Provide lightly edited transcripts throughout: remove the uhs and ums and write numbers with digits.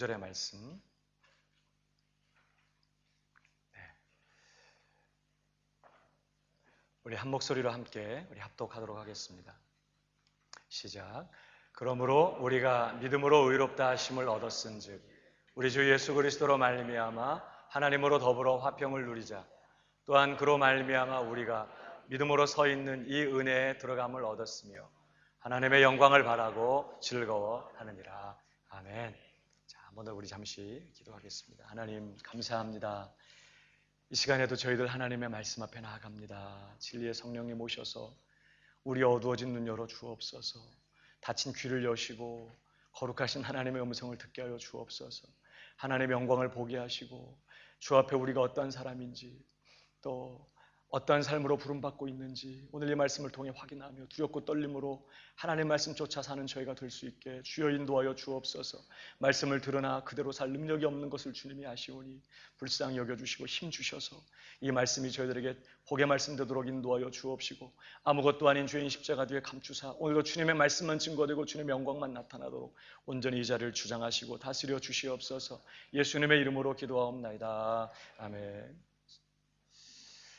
9절의 말씀. 우리 한 목소리로 함께 우리 합독하도록 하겠습니다. 시작. 그러므로 우리가 믿음으로 의롭다 하심을 얻었은즉 우리 주 예수 그리스도로 말미암아 하나님으로 더불어 화평을 누리자. 또한 그로 말미암아 우리가 믿음으로 서 있는 이 은혜에 들어감을 얻었으며 하나님의 영광을 바라고 즐거워하느니라. 아멘. 자, 한번 더 우리 잠시 기도하겠습니다. 하나님 감사합니다. 이 시간에도 저희들 하나님의 말씀 앞에 나아갑니다. 진리의 성령님 오셔서 우리 어두워진 눈 열어 주옵소서. 닫힌 귀를 여시고 거룩하신 하나님의 음성을 듣게 하여 주옵소서. 하나님의 영광을 보게 하시고 주 앞에 우리가 어떤 사람인지 또 어떠한 삶으로 부름받고 있는지 오늘 이 말씀을 통해 확인하며 두렵고 떨림으로 하나님 말씀 쫓아 사는 저희가 될 수 있게 주여 인도하여 주옵소서. 말씀을 들으나 그대로 살 능력이 없는 것을 주님이 아시오니 불쌍히 여겨주시고 힘주셔서 이 말씀이 저희들에게 복의 말씀 되도록 인도하여 주옵시고 아무것도 아닌 죄인 십자가 뒤에 감추사 오늘도 주님의 말씀만 증거되고 주님의 영광만 나타나도록 온전히 이 자리를 주장하시고 다스려 주시옵소서. 예수님의 이름으로 기도하옵나이다. 아멘.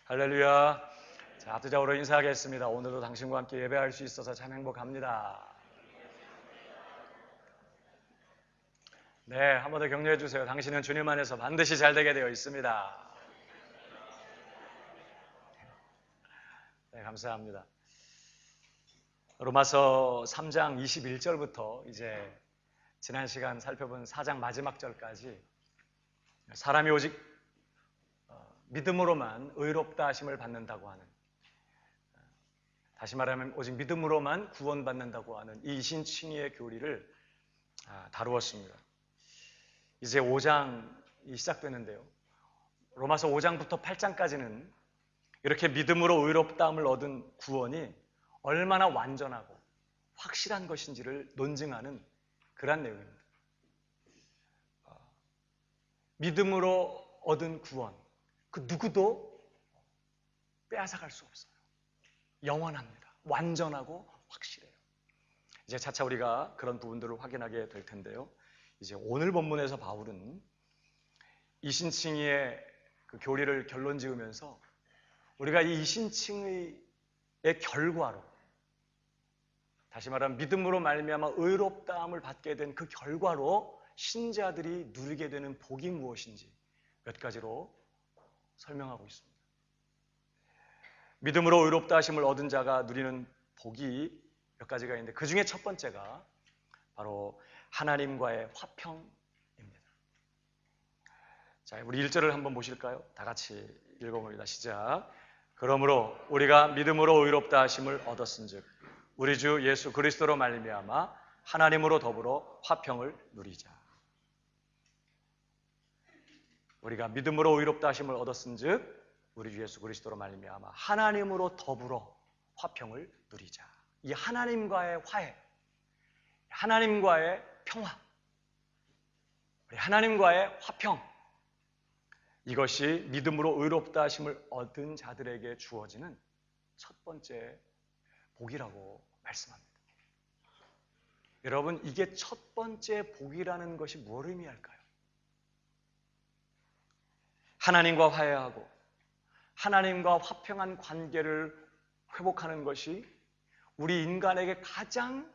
할렐루야. 자, 합주자로 인사하겠습니다. 오늘도 당신과 함께 예배할 수 있어서 참 행복합니다. 네, 한 번 더 격려해 주세요. 당신은 주님 안에서 반드시 잘 되게 되어 있습니다. 네, 감사합니다. 로마서 3장 21절부터 이제 지난 시간 살펴본 4장 마지막 절까지 사람이 오직 믿음으로만 의롭다 하심을 받는다고 하는, 다시 말하면 오직 믿음으로만 구원받는다고 하는 이 이신칭의의 교리를 다루었습니다. 이제 5장이 시작되는데요. 로마서 5장부터 8장까지는 이렇게 믿음으로 의롭다함을 얻은 구원이 얼마나 완전하고 확실한 것인지를 논증하는 그런 내용입니다. 믿음으로 얻은 구원, 그 누구도 빼앗아갈 수 없어요. 영원합니다. 완전하고 확실해요. 이제 차차 우리가 그런 부분들을 확인하게 될 텐데요. 이제 오늘 본문에서 바울은 이신칭의의 그 교리를 결론 지으면서 우리가 이 이신칭의의 결과로, 다시 말하면 믿음으로 말미암아 의롭다함을 받게 된 그 결과로 신자들이 누리게 되는 복이 무엇인지 몇 가지로 설명하고 있습니다. 믿음으로 의롭다 하심을 얻은 자가 누리는 복이 몇 가지가 있는데 그 중에 첫 번째가 바로 하나님과의 화평입니다. 자, 우리 1절을 한번 보실까요? 다 같이 읽어봅니다. 시작. 그러므로 우리가 믿음으로 의롭다 하심을 얻었은즉 우리 주 예수 그리스도로 말미암아 하나님으로 더불어 화평을 누리자. 우리가 믿음으로 의롭다 하심을 얻었은즉 우리 주 예수 그리스도로 말미암아 하나님으로 더불어 화평을 누리자. 이 하나님과의 화해, 하나님과의 평화, 우리 하나님과의 화평, 이것이 믿음으로 의롭다 하심을 얻은 자들에게 주어지는 첫 번째 복이라고 말씀합니다. 여러분, 이게 첫 번째 복이라는 것이 뭘 의미할까요? 하나님과 화해하고 하나님과 화평한 관계를 회복하는 것이 우리 인간에게 가장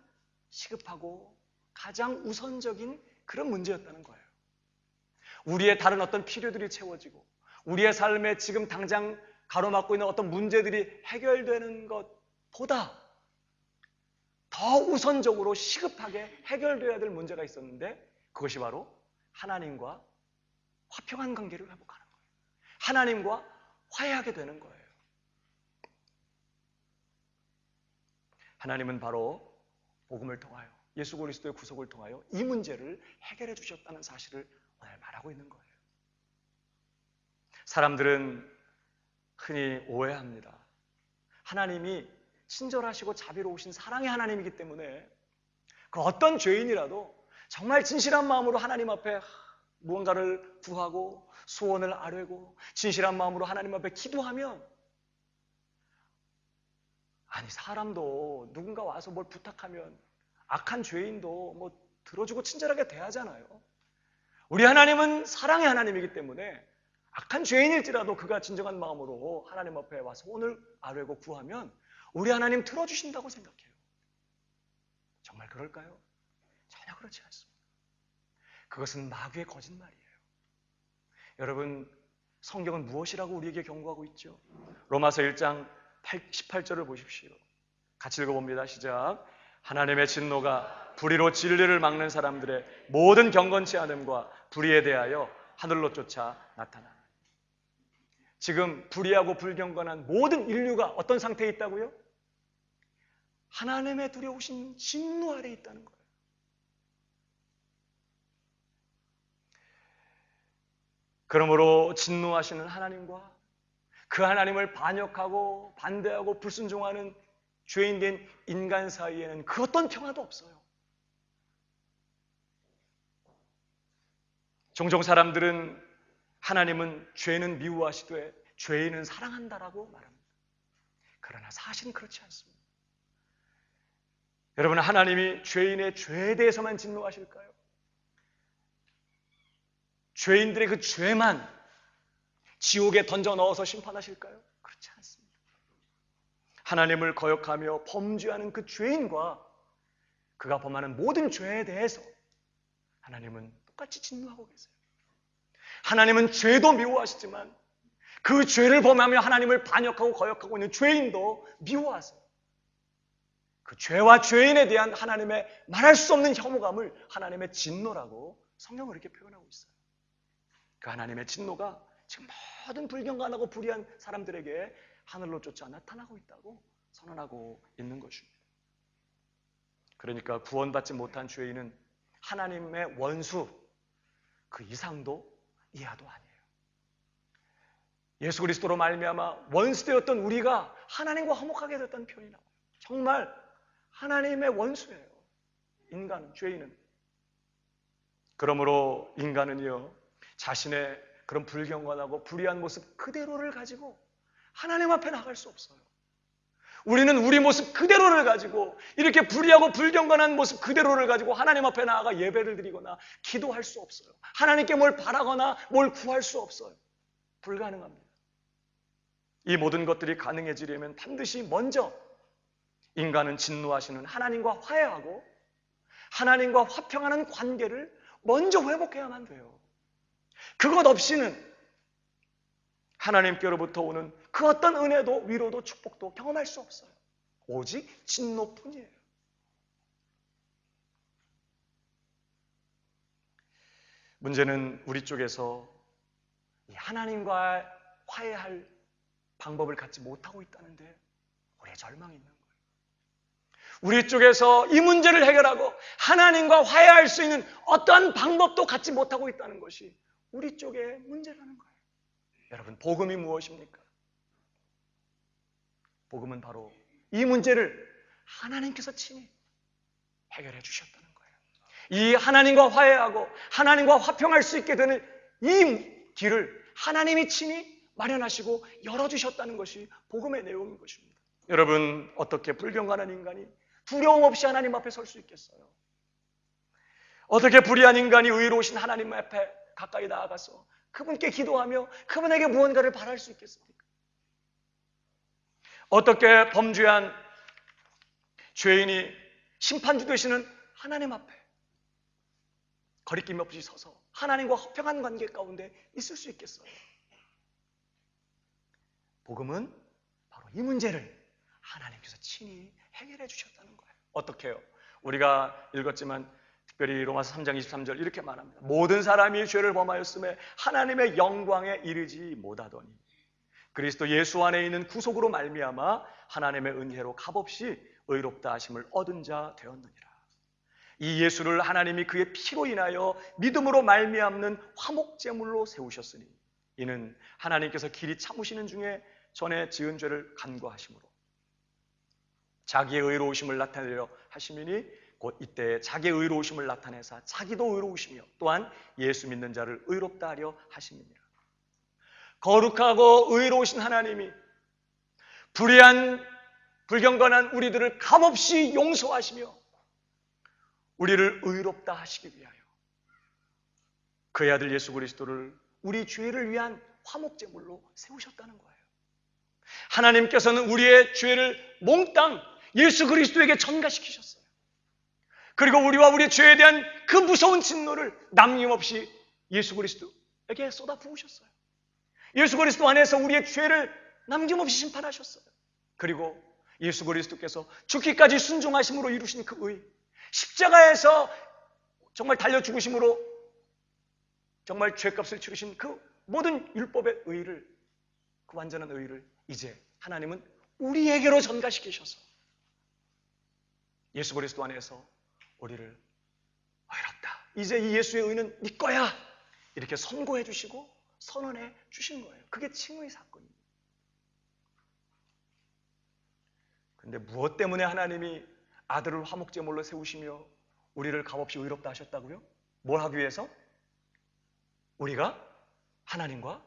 시급하고 가장 우선적인 그런 문제였다는 거예요. 우리의 다른 어떤 필요들이 채워지고 우리의 삶에 지금 당장 가로막고 있는 어떤 문제들이 해결되는 것보다 더 우선적으로 시급하게 해결되어야 될 문제가 있었는데 그것이 바로 하나님과 화평한 관계를 회복하는 거예요. 하나님과 화해하게 되는 거예요. 하나님은 바로 복음을 통하여 예수 그리스도의 구속을 통하여 이 문제를 해결해 주셨다는 사실을 오늘 말하고 있는 거예요. 사람들은 흔히 오해합니다. 하나님이 친절하시고 자비로우신 사랑의 하나님이기 때문에 그 어떤 죄인이라도 정말 진실한 마음으로 하나님 앞에 무언가를 구하고 소원을 아뢰고 진실한 마음으로 하나님 앞에 기도하면, 아니 사람도 누군가 와서 뭘 부탁하면 악한 죄인도 뭐 들어주고 친절하게 대하잖아요. 우리 하나님은 사랑의 하나님이기 때문에 악한 죄인일지라도 그가 진정한 마음으로 하나님 앞에 와서 손을 아뢰고 구하면 우리 하나님 들어주신다고 생각해요. 정말 그럴까요? 전혀 그렇지 않습니다. 그것은 마귀의 거짓말이에요. 여러분, 성경은 무엇이라고 우리에게 경고하고 있죠? 로마서 1장 18절을 보십시오. 같이 읽어봅니다. 시작. 하나님의 진노가 불의로 진리를 막는 사람들의 모든 경건치 않음과 불의에 대하여 하늘로 쫓아 나타나. 지금 불의하고 불경건한 모든 인류가 어떤 상태에 있다고요? 하나님의 두려우신 진노 아래에 있다는 거예요. 그러므로 진노하시는 하나님과 그 하나님을 반역하고 반대하고 불순종하는 죄인된 인간 사이에는 그 어떤 평화도 없어요. 종종 사람들은 하나님은 죄는 미워하시되 죄인은 사랑한다라고 말합니다. 그러나 사실은 그렇지 않습니다. 여러분, 하나님이 죄인의 죄에 대해서만 진노하실까요? 죄인들의 그 죄만 지옥에 던져 넣어서 심판하실까요? 그렇지 않습니다. 하나님을 거역하며 범죄하는 그 죄인과 그가 범하는 모든 죄에 대해서 하나님은 똑같이 진노하고 계세요. 하나님은 죄도 미워하시지만 그 죄를 범하며 하나님을 반역하고 거역하고 있는 죄인도 미워하세요. 그 죄와 죄인에 대한 하나님의 말할 수 없는 혐오감을 하나님의 진노라고 성경은 이렇게 표현하고 있어요. 그 하나님의 진노가 지금 모든 불경건하고 불의한 사람들에게 하늘로 쫓아 나타나고 있다고 선언하고 있는 것입니다. 그러니까 구원받지 못한 죄인은 하나님의 원수 그 이상도 이하도 아니에요. 예수 그리스도로 말미암아 원수되었던 우리가 하나님과 화목하게 됐다는 표현이 나와요. 정말 하나님의 원수예요. 인간은, 죄인은. 그러므로 인간은요, 자신의 그런 불경건하고 불의한 모습 그대로를 가지고 하나님 앞에 나갈 수 없어요. 우리는 우리 모습 그대로를 가지고 이렇게 불의하고 불경건한 모습 그대로를 가지고 하나님 앞에 나아가 예배를 드리거나 기도할 수 없어요. 하나님께 뭘 바라거나 뭘 구할 수 없어요. 불가능합니다. 이 모든 것들이 가능해지려면 반드시 먼저 인간은 진노하시는 하나님과 화해하고 하나님과 화평하는 관계를 먼저 회복해야만 돼요. 그것 없이는 하나님께로부터 오는 그 어떤 은혜도 위로도 축복도 경험할 수 없어요. 오직 진노뿐이에요. 문제는 우리 쪽에서 하나님과 화해할 방법을 갖지 못하고 있다는데 우리의 절망이 있는 거예요. 우리 쪽에서 이 문제를 해결하고 하나님과 화해할 수 있는 어떠한 방법도 갖지 못하고 있다는 것이 우리 쪽의 문제라는 거예요. 여러분, 복음이 무엇입니까? 복음은 바로 이 문제를 하나님께서 친히 해결해 주셨다는 거예요. 이 하나님과 화해하고 하나님과 화평할 수 있게 되는 이 길을 하나님이 친히 마련하시고 열어주셨다는 것이 복음의 내용인 것입니다. 여러분, 어떻게 불경건한 인간이 두려움 없이 하나님 앞에 설 수 있겠어요? 어떻게 불의한 인간이 의로우신 하나님 앞에 가까이 나아가서 그분께 기도하며 그분에게 무언가를 바랄 수 있겠습니까? 어떻게 범죄한 죄인이 심판주 되시는 하나님 앞에 거리낌 없이 서서 하나님과 화평한 관계 가운데 있을 수 있겠어요? 복음은 바로 이 문제를 하나님께서 친히 해결해 주셨다는 거예요. 어떻게 해요? 우리가 읽었지만 특별히 로마서 3장 23절 이렇게 말합니다. 모든 사람이 죄를 범하였음에 하나님의 영광에 이르지 못하더니 그리스도 예수 안에 있는 구속으로 말미암아 하나님의 은혜로 값없이 의롭다 하심을 얻은 자 되었느니라. 이 예수를 하나님이 그의 피로 인하여 믿음으로 말미암는 화목제물로 세우셨으니 이는 하나님께서 길이 참으시는 중에 전에 지은 죄를 간과하심으로 자기의 의로우심을 나타내려 하심이니 곧 이때 자기의 의로우심을 나타내사 자기도 의로우시며 또한 예수 믿는 자를 의롭다 하려 하심이니라. 거룩하고 의로우신 하나님이 불의한 불경건한 우리들을 값없이 용서하시며 우리를 의롭다 하시기 위하여 그의 아들 예수 그리스도를 우리 죄를 위한 화목제물로 세우셨다는 거예요. 하나님께서는 우리의 죄를 몽땅 예수 그리스도에게 전가시키셨어요. 그리고 우리와 우리의 죄에 대한 그 무서운 진노를 남김없이 예수 그리스도에게 쏟아 부으셨어요. 예수 그리스도 안에서 우리의 죄를 남김없이 심판하셨어요. 그리고 예수 그리스도께서 죽기까지 순종하심으로 이루신 그 의, 십자가에서 정말 달려 죽으심으로 정말 죄값을 치르신 그 모든 율법의 의를, 그 완전한 의를 이제 하나님은 우리에게로 전가시키셔서 예수 그리스도 안에서 우리를 의롭다, 이제 이 예수의 의는 네 거야, 이렇게 선고해 주시고 선언해 주신 거예요. 그게 칭의 사건입니다. 그런데 무엇 때문에 하나님이 아들을 화목제물로 세우시며 우리를 값없이 의롭다 하셨다고요? 뭘 하기 위해서? 우리가 하나님과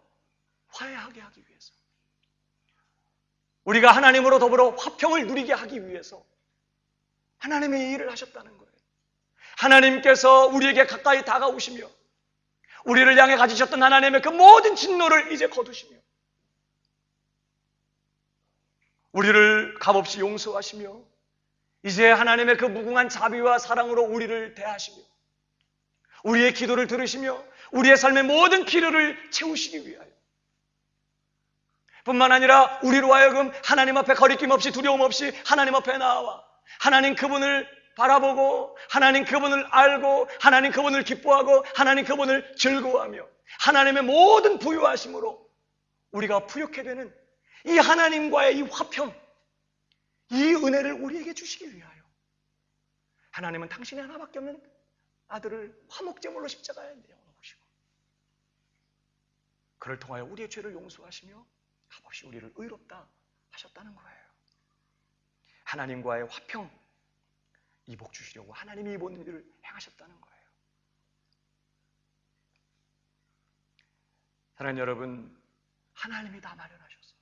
화해하게 하기 위해서, 우리가 하나님으로 더불어 화평을 누리게 하기 위해서 하나님의 이 일을 하셨다는 거예요. 하나님께서 우리에게 가까이 다가오시며 우리를 향해 가지셨던 하나님의 그 모든 진노를 이제 거두시며 우리를 값없이 용서하시며 이제 하나님의 그 무궁한 자비와 사랑으로 우리를 대하시며 우리의 기도를 들으시며 우리의 삶의 모든 필요를 채우시기 위하여, 뿐만 아니라 우리로 하여금 하나님 앞에 거리낌 없이 두려움 없이 하나님 앞에 나와 하나님 그분을 바라보고 하나님 그분을 알고 하나님 그분을 기뻐하고 하나님 그분을 즐거워하며 하나님의 모든 부유하심으로 우리가 부욕해 되는 이 하나님과의 이 화평, 이 은혜를 우리에게 주시기 위하여 하나님은 당신의 하나밖에 없는 아들을 화목제물로 십자가에 내어놓으시고 그를 통하여 우리의 죄를 용서하시며 값없이 우리를 의롭다 하셨다는 거예요. 하나님과의 화평, 이 복 주시려고 하나님이 이 모든 일을 행하셨다는 거예요. 사랑하는 여러분, 하나님이 다 마련하셨어요.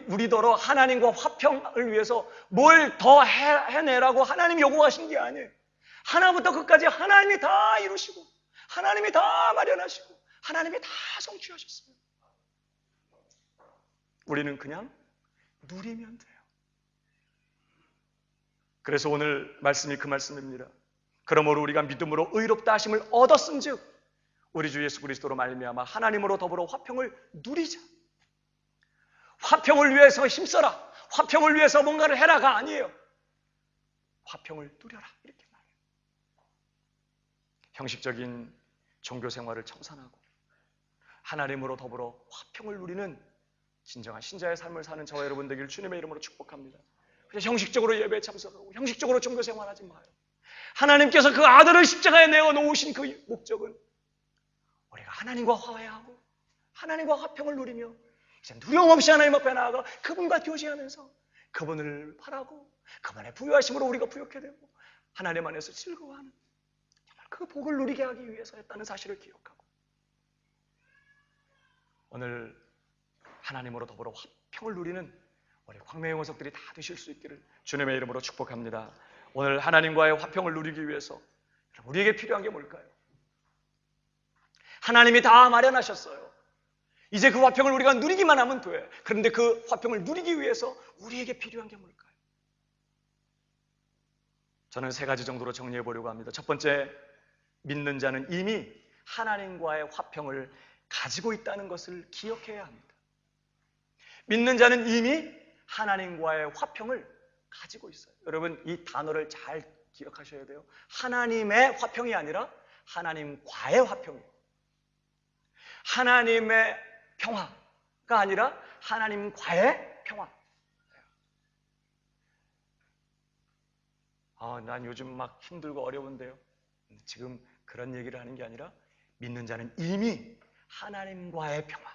우리더러 하나님과 화평을 위해서 뭘 더 해내라고 하나님이 요구하신 게 아니에요. 하나부터 끝까지 하나님이 다 이루시고 하나님이 다 마련하시고 하나님이 다 성취하셨어요. 우리는 그냥 누리면 돼요. 그래서 오늘 말씀이 그 말씀입니다. 그러므로 우리가 믿음으로 의롭다 하심을 얻었은즉 우리 주 예수 그리스도로 말미암아 하나님으로 더불어 화평을 누리자. 화평을 위해서 힘써라, 화평을 위해서 뭔가를 해라가 아니에요. 화평을 누려라, 이렇게 말해요. 형식적인 종교 생활을 청산하고 하나님으로 더불어 화평을 누리는 진정한 신자의 삶을 사는 저와 여러분 되기를 주님의 이름으로 축복합니다. 그래서 형식적으로 예배에 참석하고 형식적으로 종교 생활하지 마요. 하나님께서 그 아들을 십자가에 내어놓으신 그 목적은 우리가 하나님과 화해하고 하나님과 화평을 누리며 이제 두려움 없이 하나님 앞에 나아가 그분과 교제하면서 그분을 바라고 그분의 부유하심으로 우리가 부욕해 되고 하나님 안에서 즐거워하는 정말 그 복을 누리게 하기 위해서였다는 사실을 기억하고 오늘 하나님으로 더불어 화평을 누리는 우리 광명의 원석들이 다 되실 수 있기를 주님의 이름으로 축복합니다. 오늘 하나님과의 화평을 누리기 위해서 우리에게 필요한 게 뭘까요? 하나님이 다 마련하셨어요. 이제 그 화평을 우리가 누리기만 하면 돼. 그런데 그 화평을 누리기 위해서 우리에게 필요한 게 뭘까요? 저는 3가지 정도로 정리해 보려고 합니다. 첫 번째, 믿는 자는 이미 하나님과의 화평을 가지고 있다는 것을 기억해야 합니다. 믿는 자는 이미 하나님과의 화평을 가지고 있어요. 여러분, 이 단어를 잘 기억하셔야 돼요. 하나님의 화평이 아니라 하나님과의 화평이에요. 하나님의 평화가 아니라 하나님과의 평화. 난 요즘 막 힘들고 어려운데요. 지금 그런 얘기를 하는 게 아니라 믿는 자는 이미 하나님과의 평화,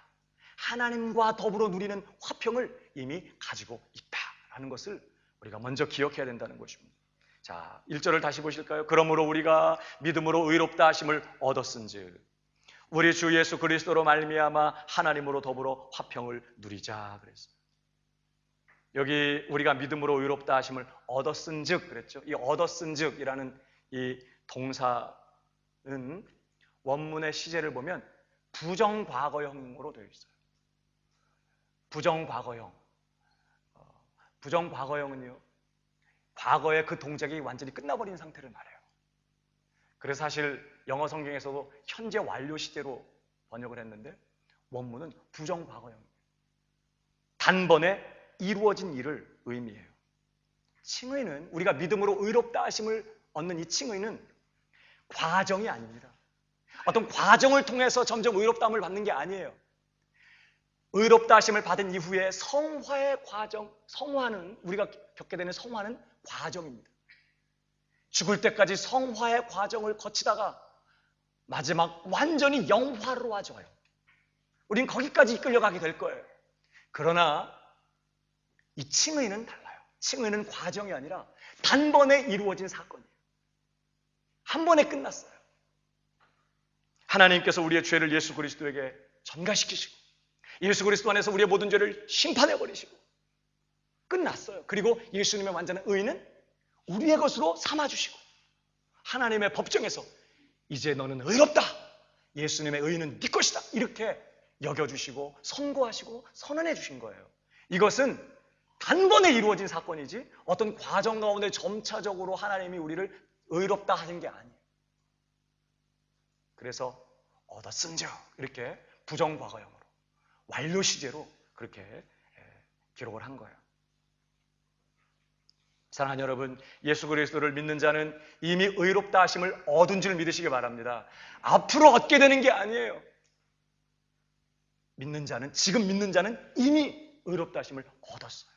하나님과 더불어 누리는 화평을 이미 가지고 있다라는 것을 우리가 먼저 기억해야 된다는 것입니다. 자, 1절을 다시 보실까요? 그러므로 우리가 믿음으로 의롭다 하심을 얻었은즉 우리 주 예수 그리스도로 말미암아 하나님으로 더불어 화평을 누리자 그랬어요. 여기 우리가 믿음으로 의롭다 하심을 얻었은즉 그랬죠. 이 얻었은즉이라는 이 동사 원문의 시제를 보면 부정과거형으로 되어 있어요. 부정과거형. 부정과거형은요, 과거의 그 동작이 완전히 끝나버린 상태를 말해요. 그래서 사실 영어 성경에서도 현재 완료 시제로 번역을 했는데 원문은 부정과거형이에요. 단번에 이루어진 일을 의미해요. 칭의는, 우리가 믿음으로 의롭다 하심을 얻는 이 칭의는 과정이 아닙니다. 어떤 과정을 통해서 점점 의롭다함을 받는 게 아니에요. 의롭다 하심을 받은 이후에 성화의 과정, 성화는, 우리가 겪게 되는 성화는 과정입니다. 죽을 때까지 성화의 과정을 거치다가 마지막 완전히 영화로워져요. 우린 거기까지 이끌려가게 될 거예요. 그러나 이 칭의는 달라요. 칭의는 과정이 아니라 단번에 이루어진 사건이에요. 한 번에 끝났어요. 하나님께서 우리의 죄를 예수 그리스도에게 전가시키시고 예수 그리스도 안에서 우리의 모든 죄를 심판해버리시고 끝났어요. 그리고 예수님의 완전한 의는 우리의 것으로 삼아주시고 하나님의 법정에서 이제 너는 의롭다. 예수님의 의는 네 것이다. 이렇게 여겨주시고 선고하시고 선언해 주신 거예요. 이것은 단번에 이루어진 사건이지 어떤 과정 가운데 점차적으로 하나님이 우리를 의롭다 하는 게 아니에요. 그래서 얻었은즉 이렇게 부정과거형으로 완료 시제로 그렇게 기록을 한 거예요. 사랑하는 여러분, 예수 그리스도를 믿는 자는 이미 의롭다 하심을 얻은 줄 믿으시기 바랍니다. 앞으로 얻게 되는 게 아니에요. 믿는 자는, 지금 믿는 자는 이미 의롭다 하심을 얻었어요.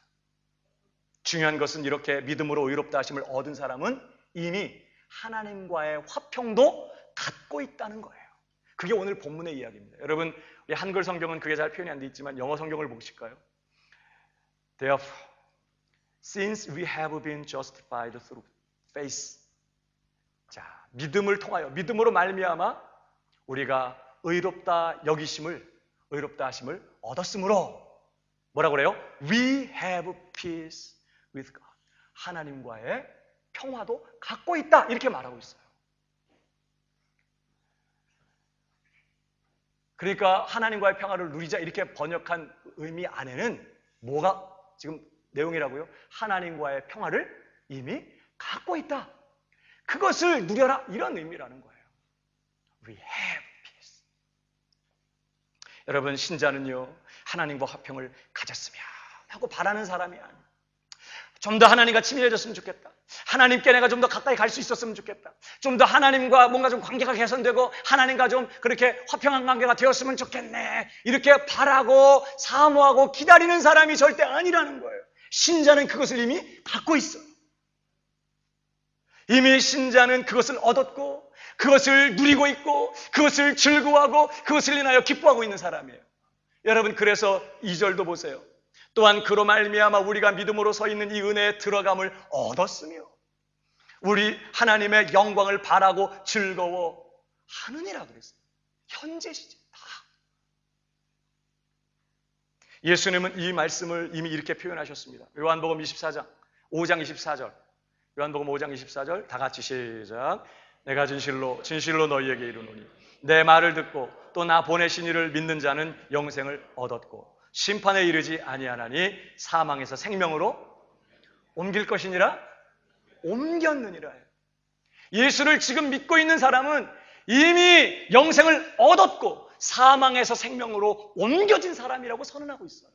중요한 것은 이렇게 믿음으로 의롭다 하심을 얻은 사람은 이미 하나님과의 화평도 갖고 있다는 거예요. 그게 오늘 본문의 이야기입니다. 여러분, 우리 한글 성경은 그게 잘 표현이 안 돼 있지만 영어 성경을 보실까요? Therefore, since we have been justified through faith. 자, 믿음을 통하여, 믿음으로 말미암아 우리가 의롭다 하심을 얻었으므로 뭐라고 그래요? We have peace with God. 하나님과의 평화도 갖고 있다. 이렇게 말하고 있어요. 그러니까 하나님과의 평화를 누리자 이렇게 번역한 의미 안에는 뭐가 지금 내용이라고요? 하나님과의 평화를 이미 갖고 있다. 그것을 누려라. 이런 의미라는 거예요. We have peace. 여러분, 신자는요, 하나님과 화평을 가졌으면 하고 바라는 사람이 아니에요. 좀 더 하나님과 친밀해졌으면 좋겠다. 하나님께 내가 좀 더 가까이 갈 수 있었으면 좋겠다. 좀 더 하나님과 뭔가 좀 관계가 개선되고 하나님과 좀 그렇게 화평한 관계가 되었으면 좋겠네. 이렇게 바라고 사모하고 기다리는 사람이 절대 아니라는 거예요. 신자는 그것을 이미 갖고 있어요. 이미 신자는 그것을 얻었고 그것을 누리고 있고 그것을 즐거워하고 그것을 인하여 기뻐하고 있는 사람이에요. 여러분, 그래서 2절도 보세요. 또한 그로 말미암아 우리가 믿음으로 서 있는 이 은혜에 들어감을 얻었으며 우리 하나님의 영광을 바라고 즐거워하느니라 그랬어요. 현재 시제 다. 예수님은 이 말씀을 이미 이렇게 표현하셨습니다. 요한복음 24장 5장 24절. 요한복음 5장 24절 다 같이 시작. 내가 진실로 너희에게 이르노니 내 말을 듣고 또 나 보내신 이를 믿는 자는 영생을 얻었고 심판에 이르지 아니하나니 사망에서 생명으로 옮길 것이니라. 옮겼느니라. 예수를 지금 믿고 있는 사람은 이미 영생을 얻었고 사망에서 생명으로 옮겨진 사람이라고 선언하고 있어요.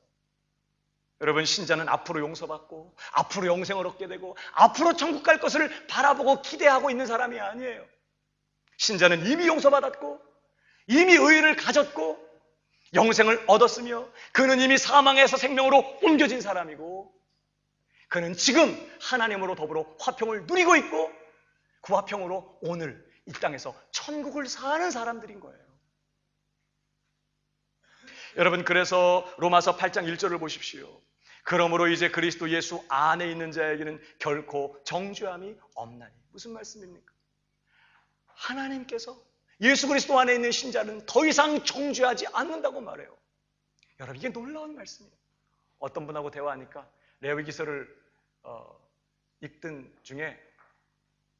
여러분, 신자는 앞으로 용서받고 앞으로 영생을 얻게 되고 앞으로 천국 갈 것을 바라보고 기대하고 있는 사람이 아니에요. 신자는 이미 용서받았고 이미 의의를 가졌고 영생을 얻었으며 그는 이미 사망에서 생명으로 옮겨진 사람이고 그는 지금 하나님으로 더불어 화평을 누리고 있고 그 화평으로 오늘 이 땅에서 천국을 사는 사람들인 거예요. 여러분, 그래서 로마서 8장 1절을 보십시오. 그러므로 이제 그리스도 예수 안에 있는 자에게는 결코 정죄함이 없나니. 무슨 말씀입니까? 하나님께서 예수 그리스도 안에 있는 신자는 더 이상 정죄하지 않는다고 말해요. 여러분, 이게 놀라운 말씀이에요. 어떤 분하고 대화하니까 레위기서를 읽던 중에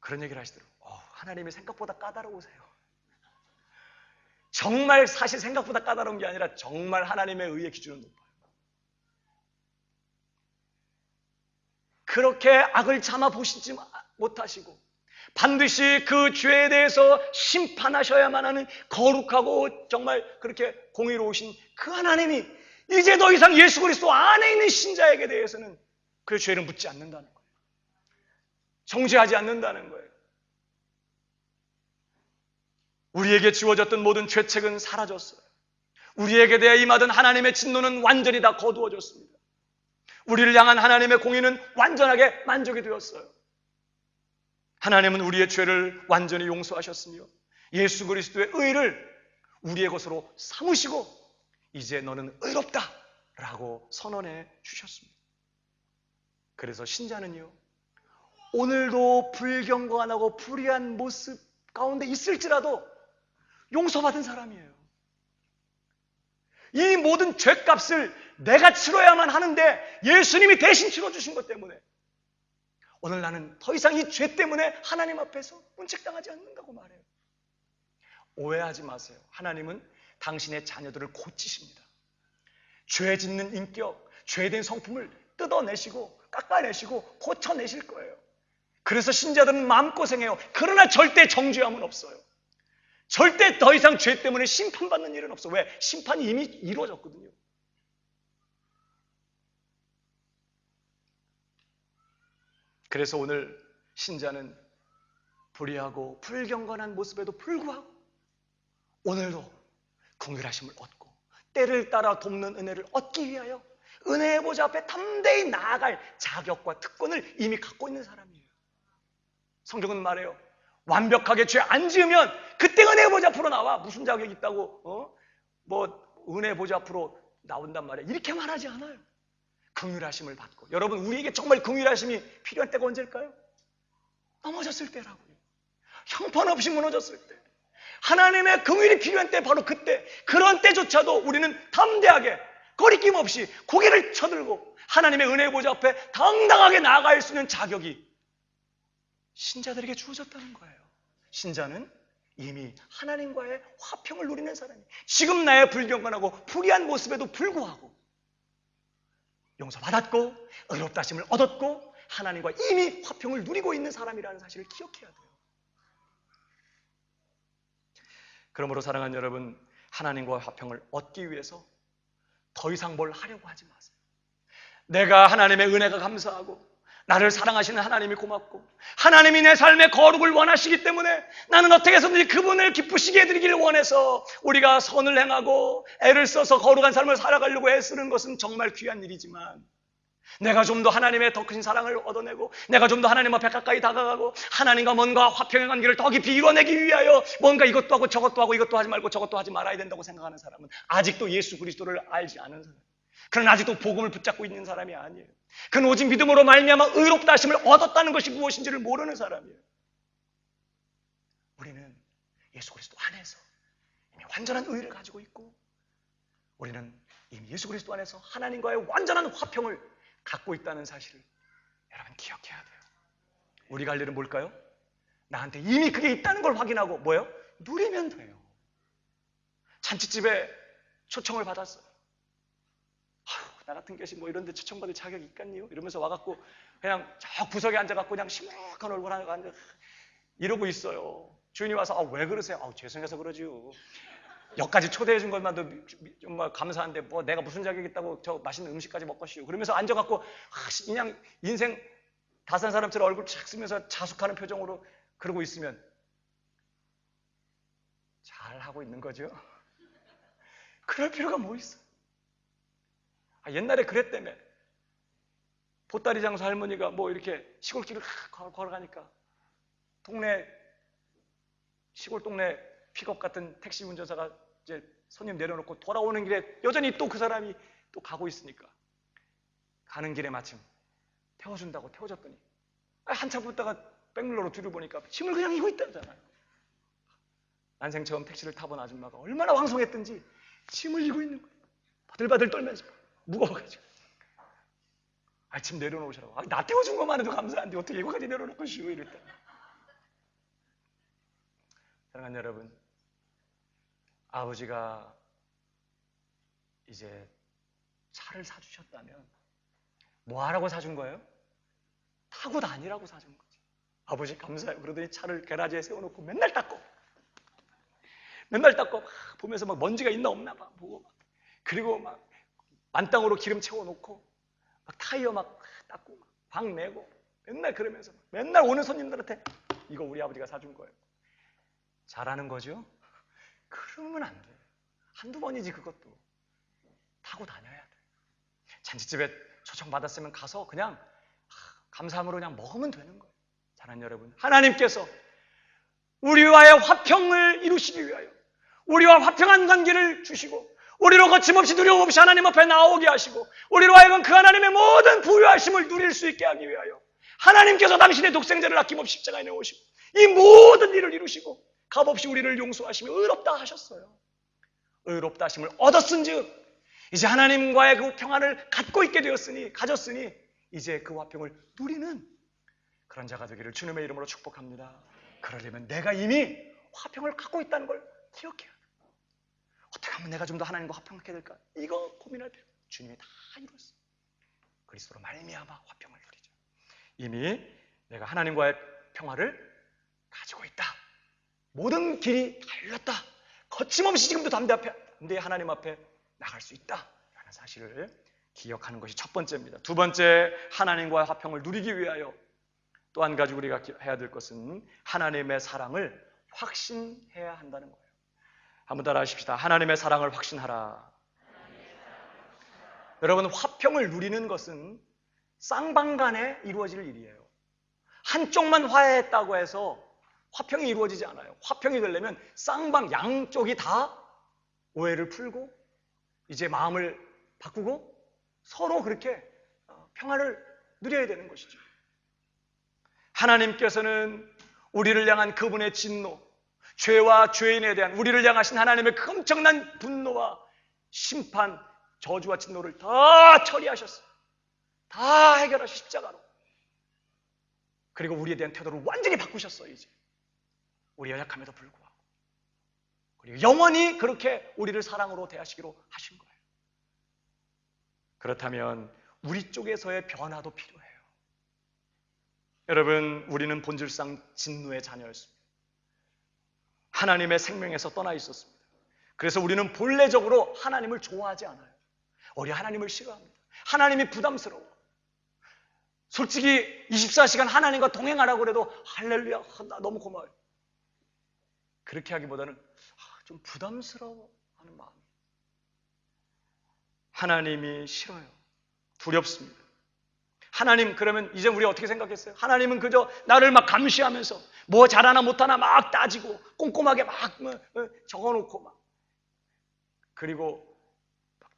그런 얘기를 하시더라고요. 하나님이 생각보다 까다로우세요. 정말 사실 생각보다 까다로운 게 아니라 정말 하나님의 의의 기준은 높아요. 그렇게 악을 참아 보시지 못하시고 반드시 그 죄에 대해서 심판하셔야만 하는 거룩하고 정말 그렇게 공의로우신 그 하나님이 이제 더 이상 예수 그리스도 안에 있는 신자에게 대해서는 그 죄를 묻지 않는다는 거예요. 정죄하지 않는다는 거예요. 우리에게 지워졌던 모든 죄책은 사라졌어요. 우리에게 대해 임하던 하나님의 진노는 완전히 다 거두어졌습니다. 우리를 향한 하나님의 공의는 완전하게 만족이 되었어요. 하나님은 우리의 죄를 완전히 용서하셨으며 예수 그리스도의 의를 우리의 것으로 삼으시고 이제 너는 의롭다 라고 선언해 주셨습니다. 그래서 신자는요, 오늘도 불경건하고 불의한 모습 가운데 있을지라도 용서받은 사람이에요. 이 모든 죄값을 내가 치러야만 하는데 예수님이 대신 치러주신 것 때문에 오늘 나는 더 이상 이 죄 때문에 하나님 앞에서 문책당하지 않는다고 말해요. 오해하지 마세요. 하나님은 당신의 자녀들을 고치십니다. 죄 짓는 인격, 죄된 성품을 뜯어내시고 깎아내시고 고쳐내실 거예요. 그래서 신자들은 마음고생해요. 그러나 절대 정죄함은 없어요. 절대 더 이상 죄 때문에 심판받는 일은 없어. 왜? 심판이 이미 이루어졌거든요. 그래서 오늘 신자는 불의하고 불경건한 모습에도 불구하고 오늘도 긍휼하심을 얻고 때를 따라 돕는 은혜를 얻기 위하여 은혜의 보좌 앞에 담대히 나아갈 자격과 특권을 이미 갖고 있는 사람이에요. 성경은 말해요. 완벽하게 죄 안 지으면 그때 은혜의 보좌 앞으로 나와. 무슨 자격이 있다고 은혜의 보좌 앞으로 나온단 말이에요. 이렇게 말하지 않아요. 긍휼하심을 받고. 여러분, 우리에게 정말 긍휼하심이 필요한 때가 언제일까요? 넘어졌을 때라고요. 형편없이 무너졌을 때. 하나님의 긍휼이 필요한 때, 바로 그때. 그런 때조차도 우리는 담대하게 거리낌 없이 고개를 쳐들고 하나님의 은혜의 보좌 앞에 당당하게 나아갈 수 있는 자격이 신자들에게 주어졌다는 거예요. 신자는 이미 하나님과의 화평을 누리는 사람이에요. 지금 나의 불경건하고 불의한 모습에도 불구하고 용서받았고 의롭다심을 얻었고 하나님과 이미 화평을 누리고 있는 사람이라는 사실을 기억해야 돼요. 그러므로 사랑하는 여러분, 하나님과 화평을 얻기 위해서 더 이상 뭘 하려고 하지 마세요. 내가 하나님의 은혜가 감사하고 나를 사랑하시는 하나님이 고맙고 하나님이 내 삶의 거룩을 원하시기 때문에 나는 어떻게 해서든지 그분을 기쁘시게 해드리기를 원해서 우리가 선을 행하고 애를 써서 거룩한 삶을 살아가려고 애쓰는 것은 정말 귀한 일이지만 내가 좀 더 하나님의 더 큰 사랑을 얻어내고 내가 좀 더 하나님 앞에 가까이 다가가고 하나님과 뭔가 화평의 관계를 더 깊이 이뤄내기 위하여 뭔가 이것도 하고 저것도 하고 이것도 하지 말고 저것도 하지 말아야 된다고 생각하는 사람은 아직도 예수 그리스도를 알지 않은 사람, 그는 아직도 복음을 붙잡고 있는 사람이 아니에요. 그는 오직 믿음으로 말미암아 의롭다 하심을 얻었다는 것이 무엇인지를 모르는 사람이에요. 우리는 예수 그리스도 안에서 이미 완전한 의를 가지고 있고 우리는 이미 예수 그리스도 안에서 하나님과의 완전한 화평을 갖고 있다는 사실을 여러분 기억해야 돼요. 우리가 할 일은 뭘까요? 나한테 이미 그게 있다는 걸 확인하고 뭐예요? 누리면 돼요. 잔치집에 초청을 받았어요. 나 같은 것이 뭐 이런 데 초청받을 자격이 있겠니요? 이러면서 와갖고 그냥 저 구석에 앉아갖고 그냥 시무룩한 얼굴 하고 앉아 이러고 있어요. 주인이 와서 왜 그러세요? 죄송해서 그러지요. 여기까지 초대해 준 것만도 정말 감사한데 뭐 내가 무슨 자격이 있다고 저 맛있는 음식까지 먹겠시오. 그러면서 앉아갖고 그냥 인생 다 산 사람처럼 얼굴 착 쓰면서 자숙하는 표정으로 그러고 있으면 잘하고 있는 거죠. 그럴 필요가 뭐 있어. 옛날에 그랬다며. 보따리 장수 할머니가 뭐 이렇게 시골길을 걸어가니까 시골 동네 픽업 같은 택시 운전사가 이제 손님 내려놓고 돌아오는 길에 여전히 또 그 사람이 또 가고 있으니까 가는 길에 마침 태워준다고 태워줬더니 한참 붙다가 백밀러로 뒤를 보니까 짐을 그냥 이고 있다잖아요. 난생 처음 택시를 타본 아줌마가 얼마나 왕성했든지 짐을 이고 있는 거예요. 바들바들 떨면서 무거워가지고 짐 내려놓으시라고. 나 태워준 것만 해도 감사한데 어떻게 이거까지 내려놓고 쉬고 이랬다. 사랑하는 여러분, 아버지가 이제 차를 사주셨다면 뭐 하라고 사준 거예요? 타고 다니라고 사준 거지. 아버지 감사해요. 그러더니 차를 게라지에 세워놓고 맨날 닦고 막 보면서 막 먼지가 있나 없나 막 보고 막. 그리고 막 만땅으로 기름 채워놓고 막 타이어 막 닦고 막 방 내고 맨날 그러면서 맨날 오는 손님들한테 이거 우리 아버지가 사준 거예요. 잘하는 거죠? 그러면 안 돼. 한두 번이지 그것도. 타고 다녀야 돼. 잔치집에 초청받았으면 가서 그냥 감사함으로 그냥 먹으면 되는 거예요. 사랑하는 여러분, 하나님께서 우리와의 화평을 이루시기 위하여 우리와 화평한 관계를 주시고 우리로 거침없이 두려움 없이 하나님 앞에 나오게 하시고 우리로 하여금 그 하나님의 모든 부유하심을 누릴 수 있게 하기 위하여 하나님께서 당신의 독생자를 아낌없이 십자가에 내오시고 이 모든 일을 이루시고 값없이 우리를 용서하시며 의롭다 하셨어요. 의롭다 하심을 얻었은즉 이제 하나님과의 그 평안을 갖고 있게 되었으니 가졌으니 이제 그 화평을 누리는 그런 자가 되기를 주님의 이름으로 축복합니다. 그러려면 내가 이미 화평을 갖고 있다는 걸 기억해야 돼. 어떻게 하면 내가 좀 더 하나님과 화평하게 될까? 이거 고민할 필요. 주님이 다 이뤘어. 그리스도로 말미암아 화평을 누리죠. 이미 내가 하나님과의 평화를 가지고 있다. 모든 길이 달렸다. 거침없이 지금도 담대히 하나님 앞에 나갈 수 있다라는 사실을 기억하는 것이 첫 번째입니다. 두 번째, 하나님과의 화평을 누리기 위하여 또 한 가지 우리가 해야 될 것은 하나님의 사랑을 확신해야 한다는 거예요. 한번 따라 하십시다. 하나님의 사랑을 확신하라. 여러분, 화평을 누리는 것은 쌍방간에 이루어질 일이에요. 한쪽만 화해했다고 해서 화평이 이루어지지 않아요. 화평이 되려면 쌍방 양쪽이 다 오해를 풀고 이제 마음을 바꾸고 서로 그렇게 평화를 누려야 되는 것이죠. 하나님께서는 우리를 향한 그분의 진노, 죄와 죄인에 대한 우리를 향하신 하나님의 그 엄청난 분노와 심판, 저주와 진노를 다 처리하셨어요. 다 해결하신 십자가로. 그리고 우리에 대한 태도를 완전히 바꾸셨어요. 이제 우리 연약함에도 불구하고. 그리고 영원히 그렇게 우리를 사랑으로 대하시기로 하신 거예요. 그렇다면 우리 쪽에서의 변화도 필요해요. 여러분, 우리는 본질상 진노의 자녀였습니다. 하나님의 생명에서 떠나 있었습니다. 그래서 우리는 본래적으로 하나님을 좋아하지 않아요. 우리 하나님을 싫어합니다. 하나님이 부담스러워. 솔직히 24시간 하나님과 동행하라고 그래도 할렐루야, 나 너무 고마워요. 그렇게 하기보다는 좀 부담스러워하는 마음이. 하나님이 싫어요. 두렵습니다. 하나님, 그러면 이제 우리 어떻게 생각했어요? 하나님은 그저 나를 막 감시하면서 뭐 잘하나 못하나 막 따지고 꼼꼼하게 막 적어놓고 막 그리고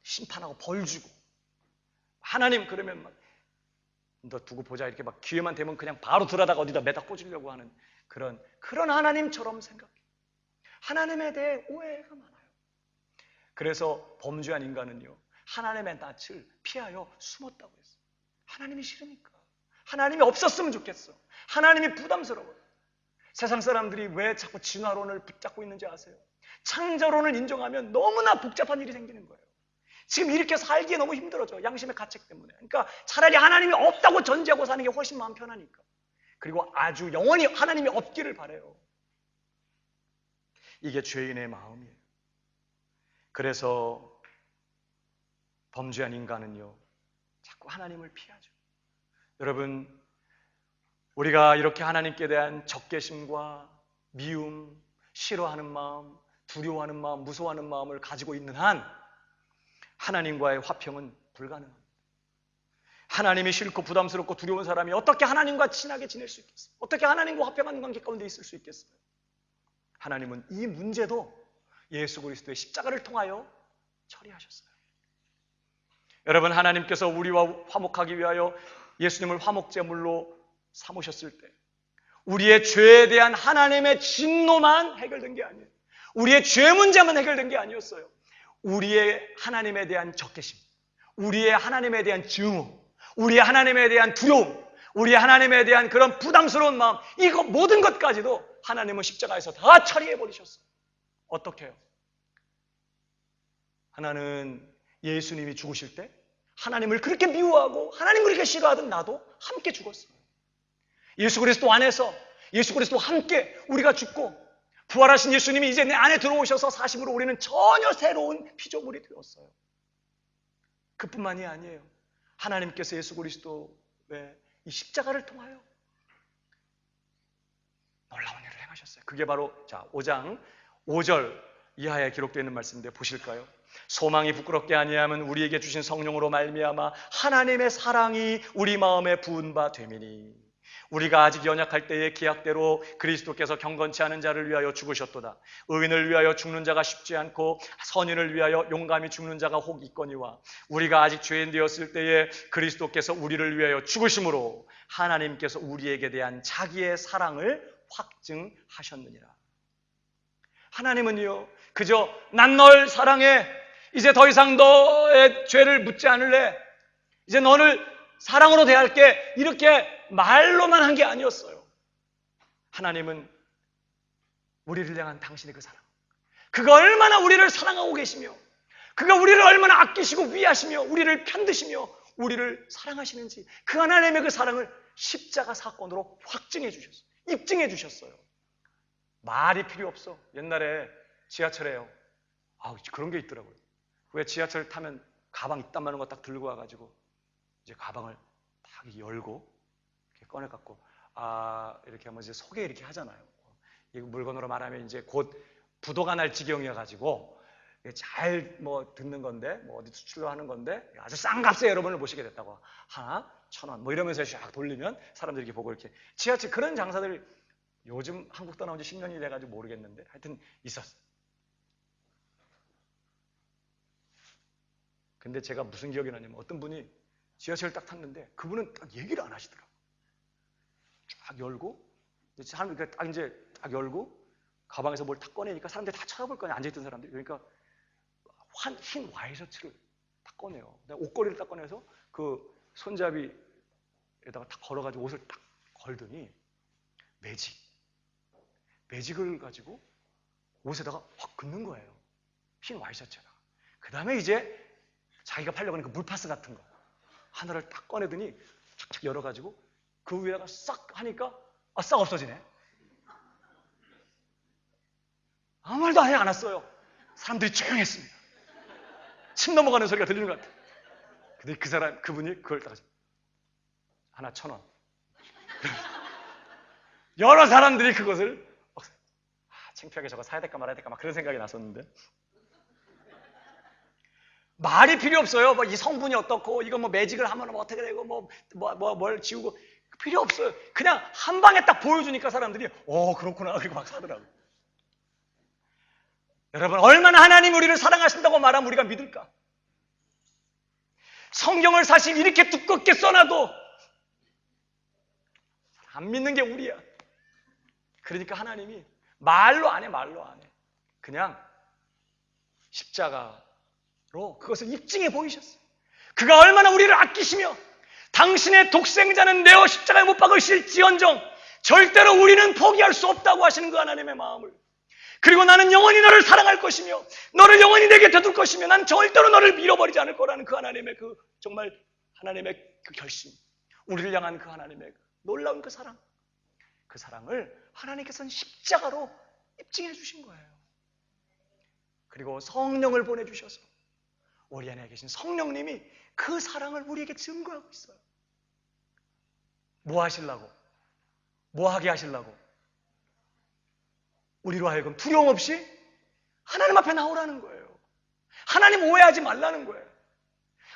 심판하고 벌 주고. 하나님 그러면 막 너 두고 보자 이렇게 막 기회만 되면 그냥 바로 들어다가 어디다 매다 꽂으려고 하는 그런 하나님처럼 생각해요. 하나님에 대해 오해가 많아요. 그래서 범죄한 인간은요, 하나님의 낯을 피하여 숨었다고 했어요. 하나님이 싫으니까. 하나님이 없었으면 좋겠어. 하나님이 부담스러워요. 세상 사람들이 왜 자꾸 진화론을 붙잡고 있는지 아세요? 창조론을 인정하면 너무나 복잡한 일이 생기는 거예요. 지금 이렇게 살기에 너무 힘들어져. 양심의 가책 때문에. 그러니까 차라리 하나님이 없다고 전제하고 사는 게 훨씬 마음 편하니까. 그리고 아주 영원히 하나님이 없기를 바라요. 이게 죄인의 마음이에요. 그래서 범죄한 인간은요, 자꾸 하나님을 피하죠. 여러분, 우리가 이렇게 하나님께 대한 적개심과 미움, 싫어하는 마음, 두려워하는 마음, 무서워하는 마음을 가지고 있는 한 하나님과의 화평은 불가능합니다. 하나님이 싫고 부담스럽고 두려운 사람이 어떻게 하나님과 친하게 지낼 수 있겠어요? 어떻게 하나님과 화평한 관계 가운데 있을 수 있겠어요? 하나님은 이 문제도 예수 그리스도의 십자가를 통하여 처리하셨어요. 여러분, 하나님께서 우리와 화목하기 위하여 예수님을 화목제물로 삼으셨을 때 우리의 죄에 대한 하나님의 진노만 해결된 게 아니에요. 우리의 죄 문제만 해결된 게 아니었어요. 우리의 하나님에 대한 적개심, 우리의 하나님에 대한 증오, 우리의 하나님에 대한 두려움, 우리의 하나님에 대한 그런 부담스러운 마음, 이거 모든 것까지도 하나님은 십자가에서 다 처리해 버리셨어요. 어떻게 해요? 하나는 예수님이 죽으실 때 하나님을 그렇게 미워하고 하나님을 그렇게 싫어하던 나도 함께 죽었어요. 예수 그리스도 안에서 예수 그리스도 함께 우리가 죽고 부활하신 예수님이 이제 내 안에 들어오셔서 사심으로 우리는 전혀 새로운 피조물이 되었어요. 그뿐만이 아니에요. 하나님께서 예수 그리스도의 이 십자가를 통하여 놀라운 일을 행하셨어요. 그게 바로 5장 5절 이하에 기록되어 있는 말씀인데 보실까요? 소망이 부끄럽게 아니하면 우리에게 주신 성령으로 말미암아 하나님의 사랑이 우리 마음에 부은 바 됨이니 우리가 아직 연약할 때의 기약대로 그리스도께서 경건치 않은 자를 위하여 죽으셨도다. 의인을 위하여 죽는 자가 쉽지 않고 선인을 위하여 용감히 죽는 자가 혹 있거니와 우리가 아직 죄인 되었을 때에 그리스도께서 우리를 위하여 죽으심으로 하나님께서 우리에게 대한 자기의 사랑을 확증하셨느니라. 하나님은요 그저 난 널 사랑해, 이제 더 이상 너의 죄를 묻지 않을래, 이제 너를 사랑으로 대할게, 이렇게 말로만 한 게 아니었어요. 하나님은 우리를 향한 당신의 그 사랑, 그가 얼마나 우리를 사랑하고 계시며 그가 우리를 얼마나 아끼시고 위하시며 우리를 편드시며 우리를 사랑하시는지 그 하나님의 그 사랑을 십자가 사건으로 확증해 주셨어요. 입증해 주셨어요. 말이 필요 없어. 옛날에 지하철에요, 그런 게 있더라고요. 왜 지하철 타면 가방 이딴 많은 거 딱 들고 와가지고 이제 가방을 딱 열고 이렇게 꺼내갖고 이렇게 하면 이제 소개 이렇게 하잖아요. 이 물건으로 말하면 이제 곧 부도가 날 지경이어가지고 잘 듣는 건데 어디 수출로 하는 건데 아주 싼 값에 여러분을 모시게 됐다고, 하나 1,000원 이러면서 쫙 돌리면 사람들이 이렇게 보고 이렇게 지하철 그런 장사들 요즘 한국 떠나온 지 10년이 돼가지고 모르겠는데 하여튼 있었어요. 근데 제가 무슨 기억이 나냐면 어떤 분이 지하철을 딱 탔는데 그분은 딱 얘기를 안 하시더라고요. 쫙 열고 사람들이 딱 열고 가방에서 뭘 딱 꺼내니까 사람들이 다 쳐다볼 거 아니야, 앉아있던 사람들이. 그러니까 흰 와이셔츠를 딱 꺼내요. 옷걸이를 딱 꺼내서 그 손잡이에다가 딱 걸어가지고 옷을 딱 걸더니 매직을 가지고 옷에다가 확 긋는 거예요. 흰 와이셔츠에다가. 그 다음에 이제 자기가 팔려고 하는 그 물파스 같은 거 하나를 딱 꺼내더니 착착 열어가지고 그 위에다가 싹 하니까 싹 없어지네. 아무 말도 하지 않았어요. 사람들이 조용했습니다. 침 넘어가는 소리가 들리는 것 같아요. 근데 그분이 그걸 딱 하나 1,000원. 여러 사람들이 그것을 창피하게 저거 사야 될까 말아야 될까 막 그런 생각이 났었는데, 말이 필요 없어요. 이 성분이 어떻고 이거 매직을 하면 어떻게 되고 뭘 지우고 필요 없어요. 그냥 한 방에 딱 보여주니까 사람들이 그렇구나 그리고 막 사더라고요. 여러분, 얼마나 하나님 우리를 사랑하신다고 말하면 우리가 믿을까? 성경을 사실 이렇게 두껍게 써놔도 안 믿는 게 우리야. 그러니까 하나님이 말로 안 해. 그냥 십자가로 그것을 입증해 보이셨어요. 그가 얼마나 우리를 아끼시며 당신의 독생자는 내어 십자가에 못 박으실지언정 절대로 우리는 포기할 수 없다고 하시는 그 하나님의 마음을, 그리고 나는 영원히 너를 사랑할 것이며 너를 영원히 내게 되둘 것이며 난 절대로 너를 잃어버리지 않을 거라는 그 하나님의 정말 하나님의 그 결심, 우리를 향한 그 하나님의 놀라운 그 사랑, 그 사랑을 하나님께서는 십자가로 입증해 주신 거예요. 그리고 성령을 보내주셔서 우리 안에 계신 성령님이 그 사랑을 우리에게 증거하고 있어요. 뭐 하시려고? 뭐 하게 하시려고? 우리로 하여금 두려움 없이 하나님 앞에 나오라는 거예요. 하나님 오해하지 말라는 거예요.